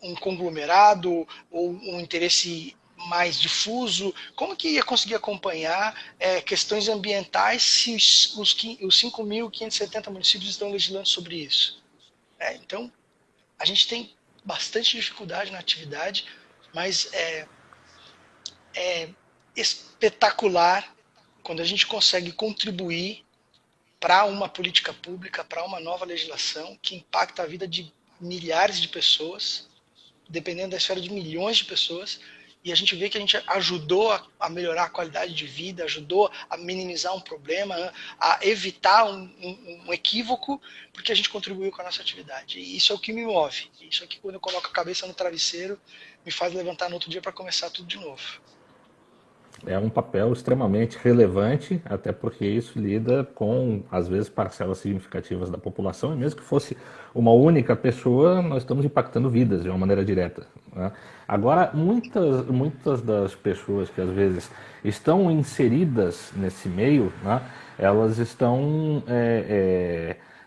um conglomerado ou um interesse mais difuso, como que ia conseguir acompanhar questões ambientais se os 5.570 municípios estão legislando sobre isso? Então, a gente tem bastante dificuldade na atividade, mas é espetacular quando a gente consegue contribuir para uma política pública, para uma nova legislação que impacta a vida de milhares de pessoas, dependendo da esfera de milhões de pessoas, e a gente vê que a gente ajudou a melhorar a qualidade de vida, ajudou a minimizar um problema, a evitar um equívoco, porque a gente contribuiu com a nossa atividade. E isso é o que me move. Isso aqui, quando eu coloco a cabeça no travesseiro, me faz levantar no outro dia para começar tudo de novo. É um papel extremamente relevante, até porque isso lida com, às vezes, parcelas significativas da população, e mesmo que fosse uma única pessoa, nós estamos impactando vidas de uma maneira direta, né? Agora, muitas das pessoas que, às vezes, estão inseridas nesse meio, né, elas estão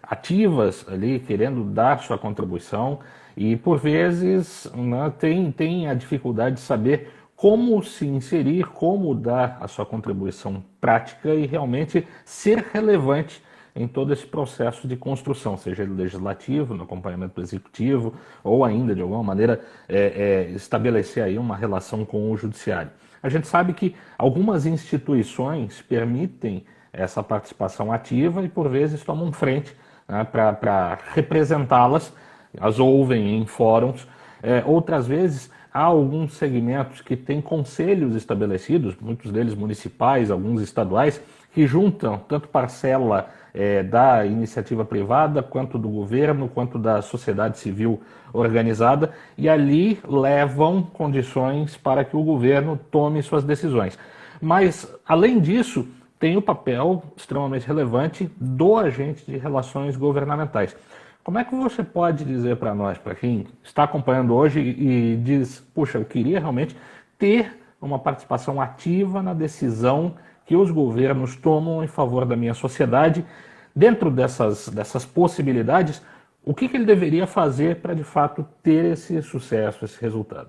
ativas ali, querendo dar sua contribuição, e, por vezes, né, tem a dificuldade de saber como se inserir, como dar a sua contribuição prática e realmente ser relevante em todo esse processo de construção, seja ele legislativo, no acompanhamento do executivo, ou ainda, de alguma maneira, estabelecer aí uma relação com o judiciário. A gente sabe que algumas instituições permitem essa participação ativa e, por vezes, tomam frente, né, para representá-las, as ouvem em fóruns, outras vezes há alguns segmentos que têm conselhos estabelecidos, muitos deles municipais, alguns estaduais, que juntam tanto parcela da iniciativa privada, quanto do governo, quanto da sociedade civil organizada, e ali levam condições para que o governo tome suas decisões. Mas, além disso, tem o papel extremamente relevante do agente de relações governamentais. Como é que você pode dizer para nós, para quem está acompanhando hoje e diz, puxa, eu queria realmente ter uma participação ativa na decisão que os governos tomam em favor da minha sociedade, dentro dessas possibilidades, o que ele deveria fazer para de fato ter esse sucesso, esse resultado?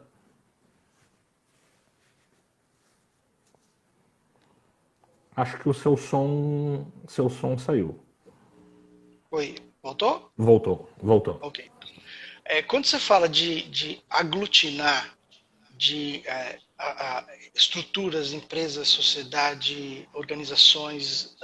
Acho que o seu som saiu. Oi, voltou? Voltou. Ok. Quando você fala de aglutinar de estruturas, empresas, sociedade, organizações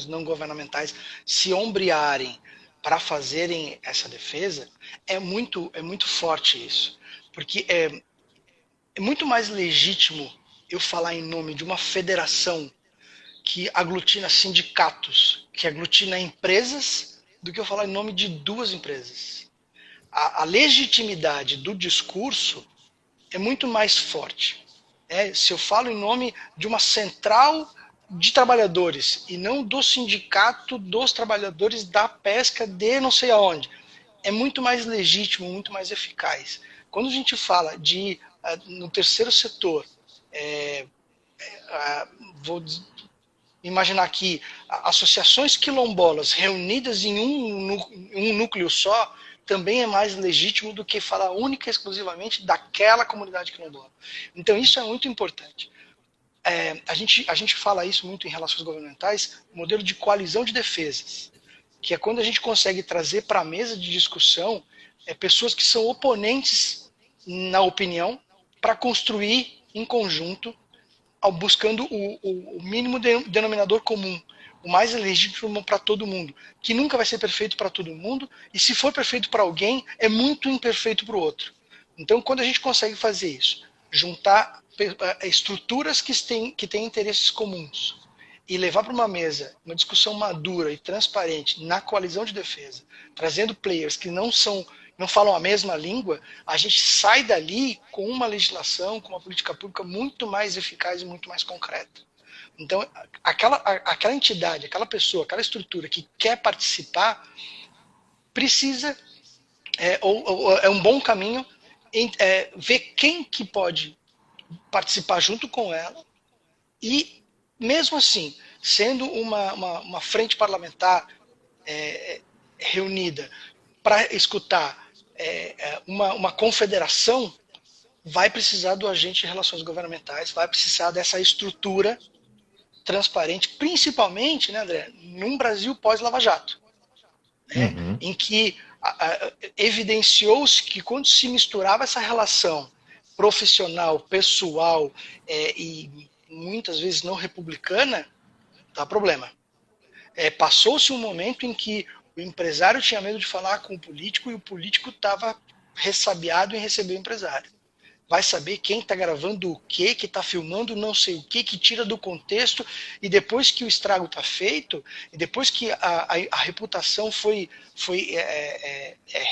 não governamentais se ombrearem para fazerem essa defesa, é muito forte isso. Porque é muito mais legítimo eu falar em nome de uma federação que aglutina sindicatos, que aglutina empresas, do que eu falar em nome de duas empresas. A legitimidade do discurso é muito mais forte. Se eu falo em nome de uma central de trabalhadores e não do sindicato dos trabalhadores da pesca de não sei aonde, é muito mais legítimo, muito mais eficaz. Quando a gente fala de no terceiro setor, vou imaginar aqui associações quilombolas reunidas em um núcleo só, também é mais legítimo do que falar única e exclusivamente daquela comunidade quilombola. Então isso é muito importante. A gente fala isso muito em relações governamentais, modelo de coalizão de defesas, que é quando a gente consegue trazer para a mesa de discussão pessoas que são oponentes na opinião para construir em conjunto, buscando o mínimo denominador comum, o mais legítimo para todo mundo, que nunca vai ser perfeito para todo mundo, e se for perfeito para alguém, é muito imperfeito para o outro. Então, quando a gente consegue fazer isso, juntar estruturas que têm interesses comuns e levar para uma mesa uma discussão madura e transparente na coalizão de defesa, trazendo players que não falam a mesma língua, a gente sai dali com uma legislação, com uma política pública muito mais eficaz e muito mais concreta. Então, aquela entidade, aquela pessoa, aquela estrutura que quer participar, precisa, é um bom caminho, ver quem que pode participar junto com ela e, mesmo assim, sendo uma frente parlamentar reunida para escutar uma confederação, vai precisar do agente de relações governamentais, vai precisar dessa estrutura transparente, principalmente, né, André, num Brasil pós-Lava Jato, né, em que evidenciou-se que quando se misturava essa relação profissional, pessoal e muitas vezes não republicana, dá problema. Passou-se um momento em que o empresário tinha medo de falar com o político e o político estava ressabiado em receber o empresário. Vai saber quem está gravando o que está filmando não sei o que tira do contexto, e depois que o estrago está feito, e depois que a reputação foi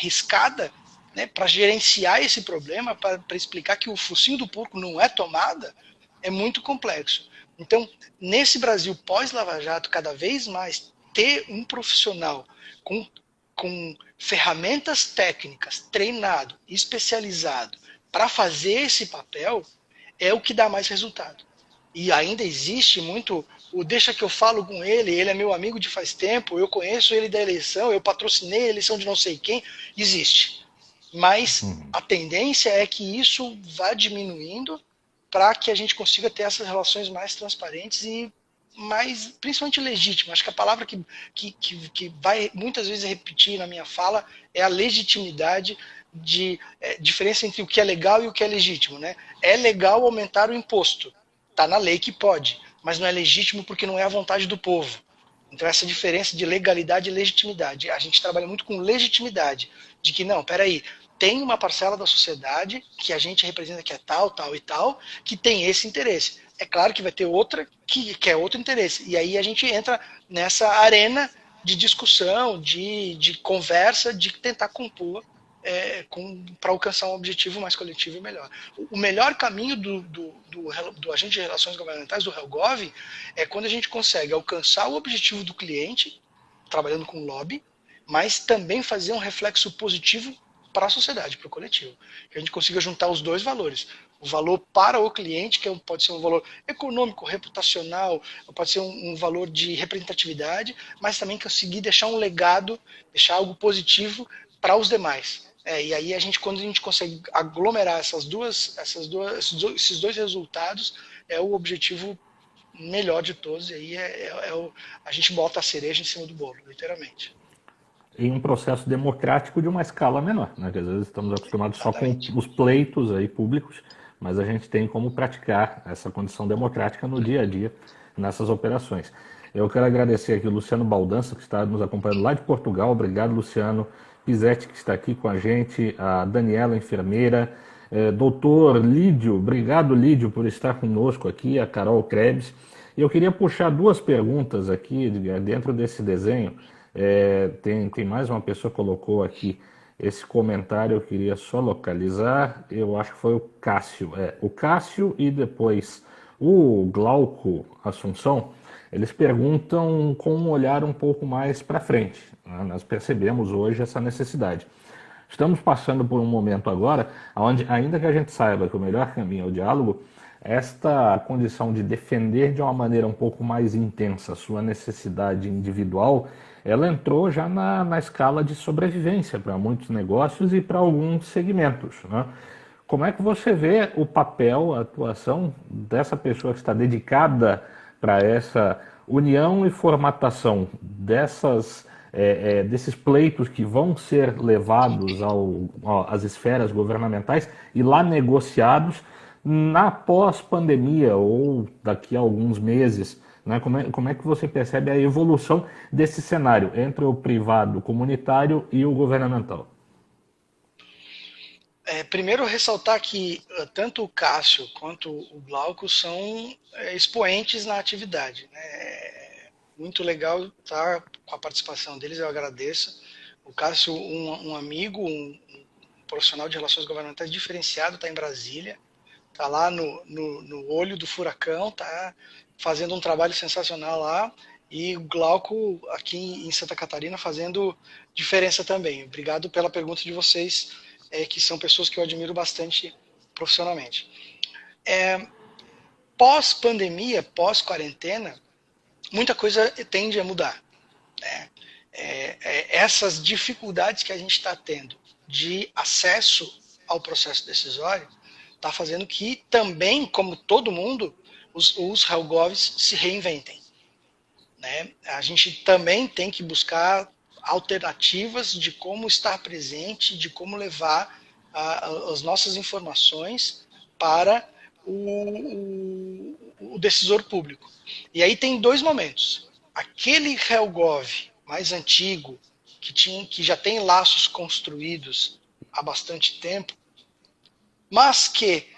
riscada, né, para gerenciar esse problema, para explicar que o focinho do porco não é tomada, é muito complexo. Então, nesse Brasil pós-Lava Jato, cada vez mais ter um profissional com ferramentas técnicas, treinado, especializado, para fazer esse papel, é o que dá mais resultado. E ainda existe muito o deixa que eu falo com ele é meu amigo de faz tempo, eu conheço ele da eleição, eu patrocinei a eleição de não sei quem, existe. Mas a tendência é que isso vá diminuindo para que a gente consiga ter essas relações mais transparentes e mais, principalmente legítimas. Acho que a palavra que vai muitas vezes repetir na minha fala é a legitimidade, diferença entre o que é legal e o que é legítimo. Né? É legal aumentar o imposto, está na lei que pode, mas não é legítimo porque não é a vontade do povo. Então essa diferença de legalidade e legitimidade, a gente trabalha muito com legitimidade, de que não, peraí, tem uma parcela da sociedade que a gente representa que é tal, tal e tal, que tem esse interesse. É claro que vai ter outra que é outro interesse. E aí a gente entra nessa arena de discussão, de conversa, de tentar compor para alcançar um objetivo mais coletivo e melhor. O melhor caminho do agente de relações governamentais, do HelGov, é quando a gente consegue alcançar o objetivo do cliente, trabalhando com lobby, mas também fazer um reflexo positivo para a sociedade, para o coletivo. Que a gente consiga juntar os dois valores. O valor para o cliente, que pode ser um valor econômico, reputacional, pode ser um valor de representatividade, mas também conseguir deixar um legado, deixar algo positivo para os demais. E aí quando a gente consegue aglomerar esses dois resultados, é o objetivo melhor de todos, e aí a gente bota a cereja em cima do bolo, literalmente. Em um processo democrático de uma escala menor, né? Que às vezes estamos acostumados Exatamente. só com os pleitos aí públicos, mas a gente tem como praticar essa condição democrática no dia a dia nessas operações. Eu quero agradecer aqui o Luciano Baldança, que está nos acompanhando lá de Portugal. Obrigado, Luciano. Pizetti, que está aqui com a gente, a Daniela, enfermeira, doutor Lídio, obrigado, Lídio, por estar conosco aqui, a Carol Krebs. E eu queria puxar duas perguntas aqui dentro desse desenho. Tem mais uma pessoa que colocou aqui esse comentário, eu queria só localizar, eu acho que foi o Cássio. O Cássio e depois o Glauco Assunção, eles perguntam com um olhar um pouco mais para frente. Né? Nós percebemos hoje essa necessidade. Estamos passando por um momento agora onde, ainda que a gente saiba que o melhor caminho é o diálogo, esta condição de defender de uma maneira um pouco mais intensa a sua necessidade individual, ela entrou já na escala de sobrevivência para muitos negócios e para alguns segmentos. Né? Como é que você vê o papel, a atuação dessa pessoa que está dedicada para essa união e formatação desses pleitos que vão ser levados às esferas governamentais e lá negociados na pós-pandemia ou daqui a alguns meses? Né? Como é que você percebe a evolução desse cenário entre o privado comunitário e o governamental? Primeiro, ressaltar que tanto o Cássio quanto o Glauco são expoentes na atividade. Né? Muito legal estar com a participação deles, eu agradeço. O Cássio, um amigo, um profissional de relações governamentais diferenciado, está em Brasília, está lá no olho do furacão, está fazendo um trabalho sensacional lá, e o Glauco aqui em Santa Catarina fazendo diferença também. Obrigado pela pergunta de vocês, que são pessoas que eu admiro bastante profissionalmente. Pós-pandemia, pós-quarentena, muita coisa tende a mudar. Né? Essas dificuldades que a gente está tendo de acesso ao processo decisório está fazendo que também, como todo mundo, os HelGovs se reinventem. Né? A gente também tem que buscar alternativas de como estar presente, de como levar as nossas informações para o decisor público. E aí tem dois momentos. Aquele HelGov mais antigo, que já tem laços construídos há bastante tempo, mas que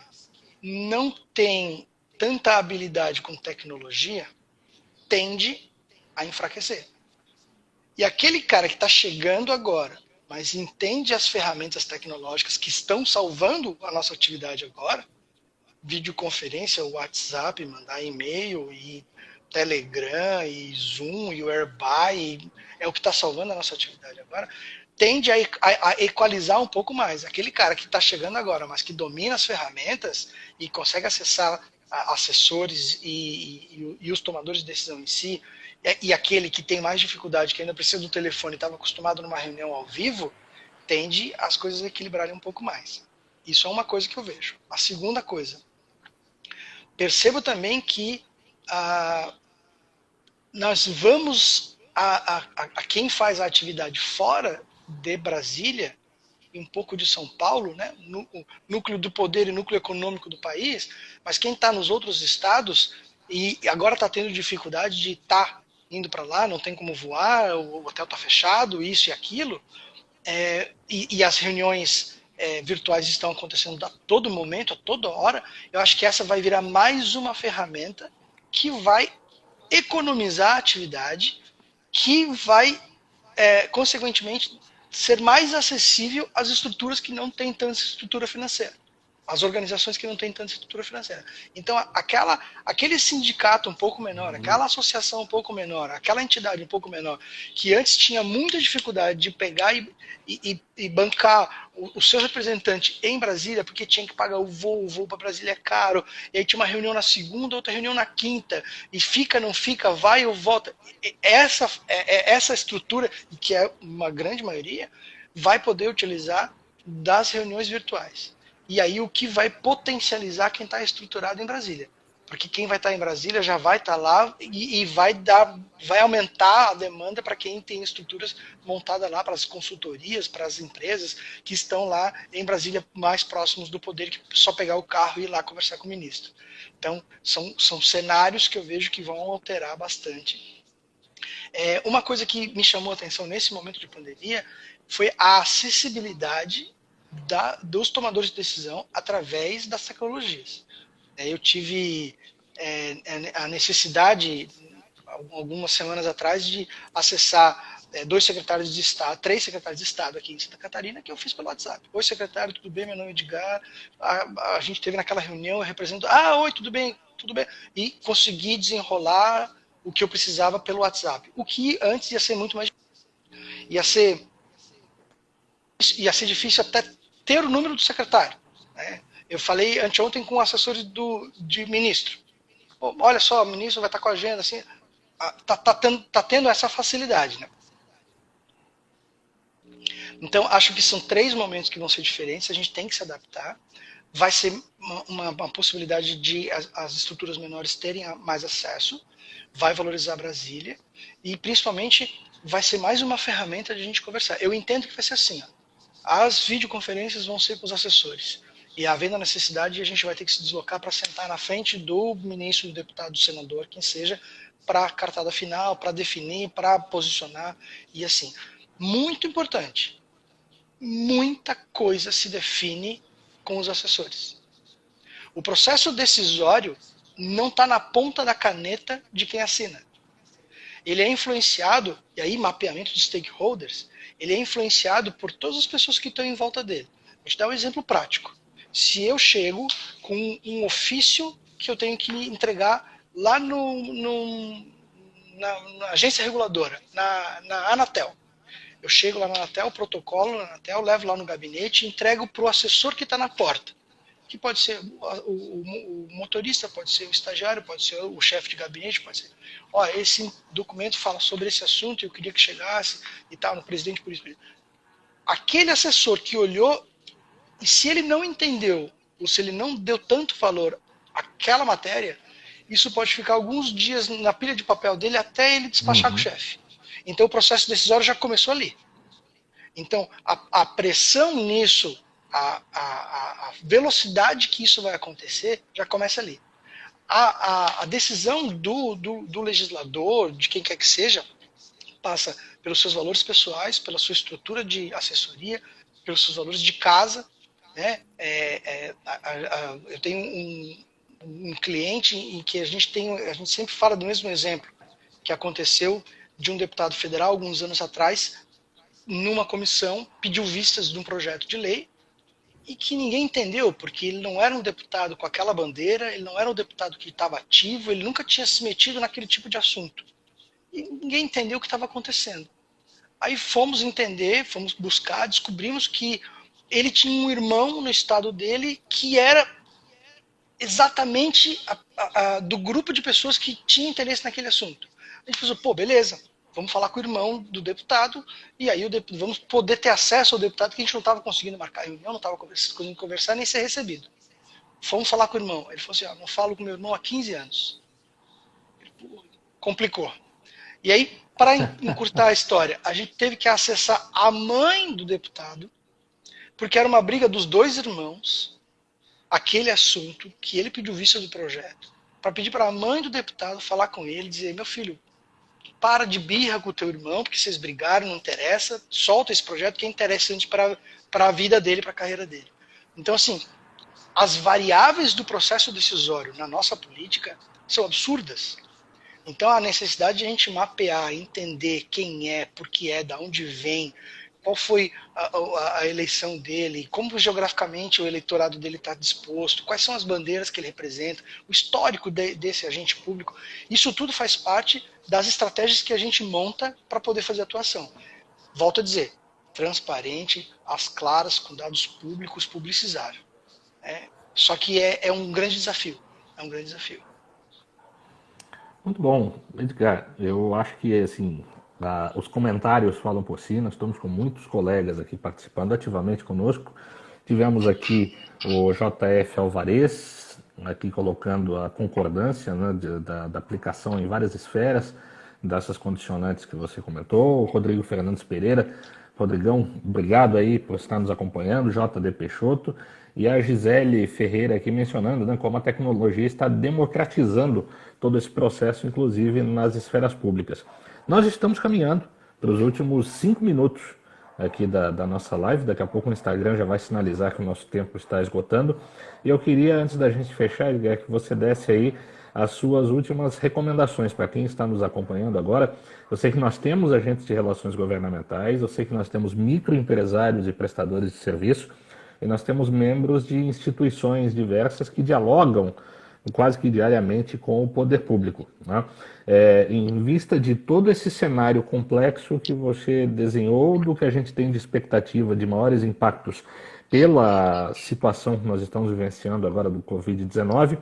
não tem tanta habilidade com tecnologia, tende a enfraquecer. E aquele cara que está chegando agora, mas entende as ferramentas tecnológicas que estão salvando a nossa atividade agora, videoconferência, WhatsApp, mandar e-mail, e Telegram, e Zoom, e o Airby, é o que está salvando a nossa atividade agora, tende a equalizar um pouco mais. Aquele cara que está chegando agora, mas que domina as ferramentas e consegue acessar assessores e os tomadores de decisão em si, e aquele que tem mais dificuldade, que ainda precisa do telefone e estava acostumado numa reunião ao vivo, tende as coisas a equilibrarem um pouco mais. Isso é uma coisa que eu vejo. A segunda coisa, percebo também que nós vamos a quem faz a atividade fora de Brasília e um pouco de São Paulo, né, núcleo do poder e núcleo econômico do país, mas quem está nos outros estados e agora está tendo dificuldade de estar indo para lá, não tem como voar, o hotel está fechado, isso e aquilo, e as reuniões virtuais estão acontecendo a todo momento, a toda hora, eu acho que essa vai virar mais uma ferramenta que vai economizar a atividade, que vai, consequentemente, ser mais acessível às estruturas que não têm tanta estrutura financeira, as organizações que não têm tanta estrutura financeira. Então, aquele sindicato um pouco menor, aquela associação um pouco menor, aquela entidade um pouco menor, que antes tinha muita dificuldade de pegar e bancar o seu representante em Brasília, porque tinha que pagar o voo para Brasília é caro, e aí tinha uma reunião na segunda, outra reunião na quinta, e fica, não fica, vai ou volta. Essa estrutura, que é uma grande maioria, vai poder utilizar das reuniões virtuais. E aí o que vai potencializar quem está estruturado em Brasília. Porque quem vai estar em Brasília já vai estar lá e vai aumentar a demanda para quem tem estruturas montadas lá, para as consultorias, para as empresas que estão lá em Brasília mais próximos do poder, que só pegar o carro e ir lá conversar com o ministro. Então, são cenários que eu vejo que vão alterar bastante. Uma coisa que me chamou a atenção nesse momento de pandemia foi a acessibilidade dos tomadores de decisão através das tecnologias. Eu tive a necessidade, algumas semanas atrás, de acessar três secretários de Estado aqui em Santa Catarina, que eu fiz pelo WhatsApp. Oi, secretário, tudo bem? Meu nome é Edgar. A gente teve naquela reunião, eu represento. Oi, tudo bem, tudo bem. E consegui desenrolar o que eu precisava pelo WhatsApp. O que antes ia ser muito mais difícil. Ia ser difícil até ter o número do secretário. Né? Eu falei anteontem com assessores de ministro. Olha só, o ministro vai estar com a agenda, assim, tá tendo essa facilidade. Né? Então, acho que são 3 momentos que vão ser diferentes, a gente tem que se adaptar. Vai ser uma possibilidade de as estruturas menores terem mais acesso, vai valorizar Brasília, e principalmente vai ser mais uma ferramenta de a gente conversar. Eu entendo que vai ser assim, ó. As videoconferências vão ser com os assessores. E havendo a necessidade, a gente vai ter que se deslocar para sentar na frente do ministro, do deputado, do senador, quem seja, para a cartada final, para definir, para posicionar, e assim. Muito importante, muita coisa se define com os assessores. O processo decisório não está na ponta da caneta de quem assina. Ele é influenciado, e aí mapeamento de stakeholders, ele é influenciado por todas as pessoas que estão em volta dele. Vou te dar um exemplo prático. Se eu chego com um ofício que eu tenho que entregar lá na agência reguladora, na Anatel. Eu chego lá na Anatel, protocolo na Anatel, levo lá no gabinete e entrego para o assessor que está na porta. Que pode ser o motorista, pode ser o estagiário, pode ser o chefe de gabinete, pode ser. Esse documento fala sobre esse assunto, eu queria que chegasse e tal, no presidente por isso. Aquele assessor que olhou, e se ele não entendeu, ou se ele não deu tanto valor àquela matéria, isso pode ficar alguns dias na pilha de papel dele até ele despachar com o chefe. Então o processo decisório já começou ali. Então a pressão nisso, a velocidade que isso vai acontecer, já começa ali. A decisão do legislador, de quem quer que seja, passa pelos seus valores pessoais, pela sua estrutura de assessoria, pelos seus valores de casa. Né? Eu tenho um cliente em que a gente sempre fala do mesmo exemplo que aconteceu de um deputado federal alguns anos atrás, numa comissão, pediu vistas de um projeto de lei e que ninguém entendeu, porque ele não era um deputado com aquela bandeira, ele não era um deputado que estava ativo, ele nunca tinha se metido naquele tipo de assunto. E ninguém entendeu o que estava acontecendo. Aí fomos entender, fomos buscar, descobrimos que ele tinha um irmão no estado dele que era exatamente do grupo de pessoas que tinha interesse naquele assunto. A gente pensou, beleza, vamos falar com o irmão do deputado e aí vamos poder ter acesso ao deputado, que a gente não estava conseguindo marcar reunião, não estava conseguindo conversar nem ser recebido. Fomos falar com o irmão. Ele falou assim, não falo com meu irmão há 15 anos. Complicou. E aí, para encurtar a história, a gente teve que acessar a mãe do deputado, porque era uma briga dos 2 irmãos, aquele assunto que ele pediu vista do projeto, para pedir para a mãe do deputado falar com ele, dizer, meu filho, para de birra com o teu irmão, porque vocês brigaram, não interessa, solta esse projeto que é interessante para a vida dele, para a carreira dele. Então, assim, as variáveis do processo decisório na nossa política são absurdas. Então, a necessidade de a gente mapear, entender quem é, por que é, de onde vem, qual foi a eleição dele, como geograficamente o eleitorado dele está disposto, quais são as bandeiras que ele representa, o histórico desse agente público. Isso tudo faz parte das estratégias que a gente monta para poder fazer atuação. Volto a dizer, transparente, às claras, com dados públicos, publicizável. Só que é um grande desafio. É um grande desafio. Muito bom, Edgar. Eu acho que assim, os comentários falam por si. Nós estamos com muitos colegas aqui participando ativamente conosco. Tivemos aqui o JF Alvarez, aqui colocando a concordância, né, da aplicação em várias esferas dessas condicionantes que você comentou. O Rodrigo Fernandes Pereira. Rodrigão, obrigado aí por estar nos acompanhando. JD Peixoto. E a Gisele Ferreira aqui mencionando, né, como a tecnologia está democratizando todo esse processo, inclusive nas esferas públicas. Nós estamos caminhando para os últimos 5 minutos aqui da nossa live. Daqui a pouco o Instagram já vai sinalizar que o nosso tempo está esgotando. E eu queria, antes da gente fechar, que você desse aí as suas últimas recomendações para quem está nos acompanhando agora. Eu sei que nós temos agentes de relações governamentais, eu sei que nós temos microempresários e prestadores de serviço, e nós temos membros de instituições diversas que dialogam quase que diariamente com o poder público, né? Em vista de todo esse cenário complexo que você desenhou, do que a gente tem de expectativa de maiores impactos pela situação que nós estamos vivenciando agora do Covid-19,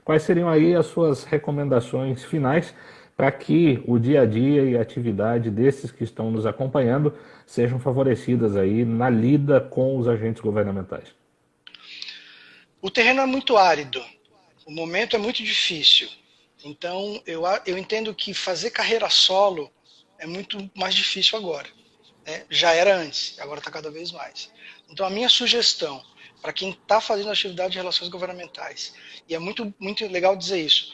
quais seriam aí as suas recomendações finais para que o dia a dia e a atividade desses que estão nos acompanhando sejam favorecidas aí na lida com os agentes governamentais? O terreno é muito árido, o momento é muito difícil. Então, eu entendo que fazer carreira solo é muito mais difícil agora. Né? Já era antes, agora está cada vez mais. Então, a minha sugestão para quem está fazendo atividade de relações governamentais, e é muito, muito legal dizer isso,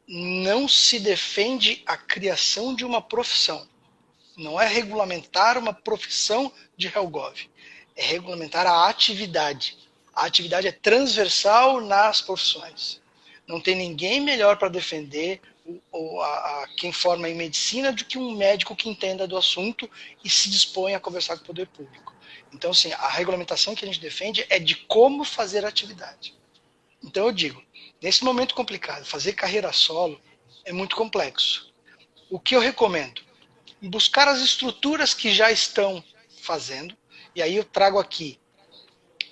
não se defende a criação de uma profissão. Não é regulamentar uma profissão de Helgov, é regulamentar a atividade. A atividade é transversal nas profissões. Não tem ninguém melhor para defender quem forma em medicina do que um médico que entenda do assunto e se dispõe a conversar com o poder público. Então, assim, a regulamentação que a gente defende é de como fazer a atividade. Então, eu digo, nesse momento complicado, fazer carreira solo é muito complexo. O que eu recomendo? Buscar as estruturas que já estão fazendo, e aí eu trago aqui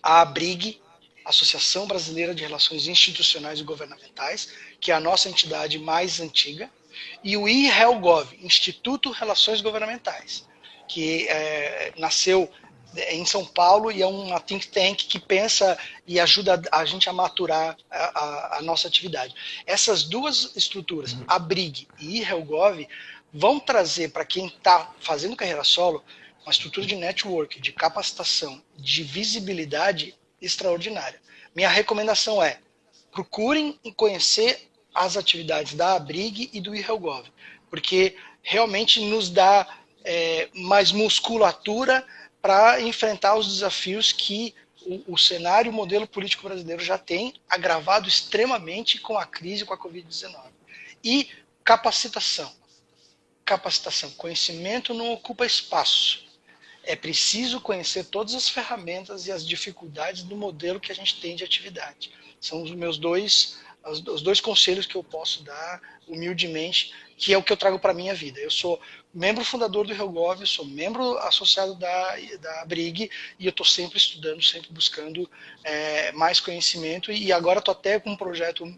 a ABRIG, Associação Brasileira de Relações Institucionais e Governamentais, que é a nossa entidade mais antiga, e o IRELGOV, Instituto Relações Governamentais, que nasceu em São Paulo e é uma think tank que pensa e ajuda a gente a maturar a nossa atividade. Essas duas estruturas, ABRIG e IRELGOV, vão trazer para quem está fazendo carreira solo uma estrutura de network, de capacitação, de visibilidade extraordinária. Minha recomendação é: procurem conhecer as atividades da ABRIG e do IRELGOV, porque realmente nos dá mais musculatura para enfrentar os desafios que o cenário, o modelo político brasileiro já tem, agravado extremamente com a crise, com a Covid-19. E capacitação. Capacitação. Conhecimento não ocupa espaço. É preciso conhecer todas as ferramentas e as dificuldades do modelo que a gente tem de atividade. São os dois conselhos que eu posso dar humildemente, que é o que eu trago para a minha vida. Eu sou membro fundador do Helgov, sou membro associado da ABRIG, e eu estou sempre estudando, sempre buscando mais conhecimento, e agora estou até com um projeto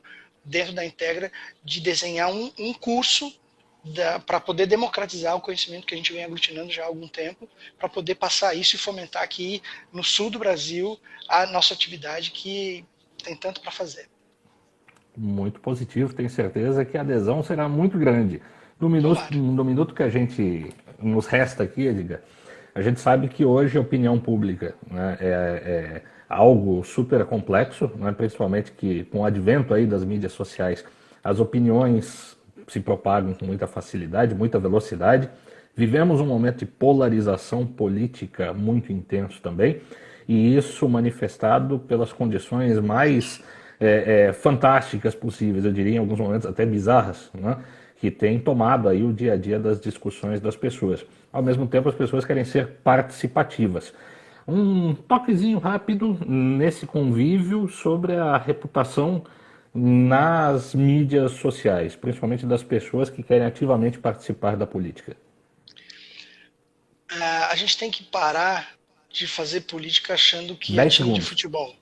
dentro da Integra de desenhar um curso para poder democratizar o conhecimento que a gente vem aglutinando já há algum tempo, para poder passar isso e fomentar aqui no sul do Brasil a nossa atividade, que tem tanto para fazer. Muito positivo, tenho certeza que a adesão será muito grande. No minuto que a gente nos resta aqui, Edgar, a gente sabe que hoje a opinião pública, né, é algo super complexo, né, principalmente que com o advento aí das mídias sociais, as opiniões se propagam com muita facilidade, muita velocidade. Vivemos um momento de polarização política muito intenso também, e isso manifestado pelas condições mais fantásticas possíveis, eu diria em alguns momentos até bizarras, né, que tem tomado aí o dia a dia das discussões das pessoas. Ao mesmo tempo, as pessoas querem ser participativas. Um toquezinho rápido nesse convívio sobre a reputação nas mídias sociais, principalmente das pessoas que querem ativamente participar da política. A gente tem que parar de fazer política achando que é 10 time de segundos. futebol.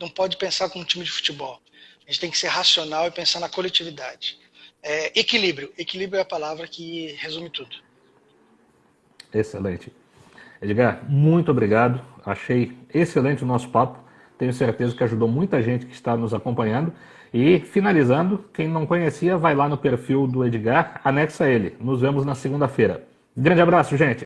Não pode pensar como time de futebol. A gente tem que ser racional e pensar na coletividade. Equilíbrio. Equilíbrio é a palavra que resume tudo. Excelente. Edgar, muito obrigado. Achei excelente o nosso papo. Tenho certeza que ajudou muita gente que está nos acompanhando. E, finalizando, quem não conhecia, vai lá no perfil do Edgar, anexa ele. Nos vemos na segunda-feira. Grande abraço, gente!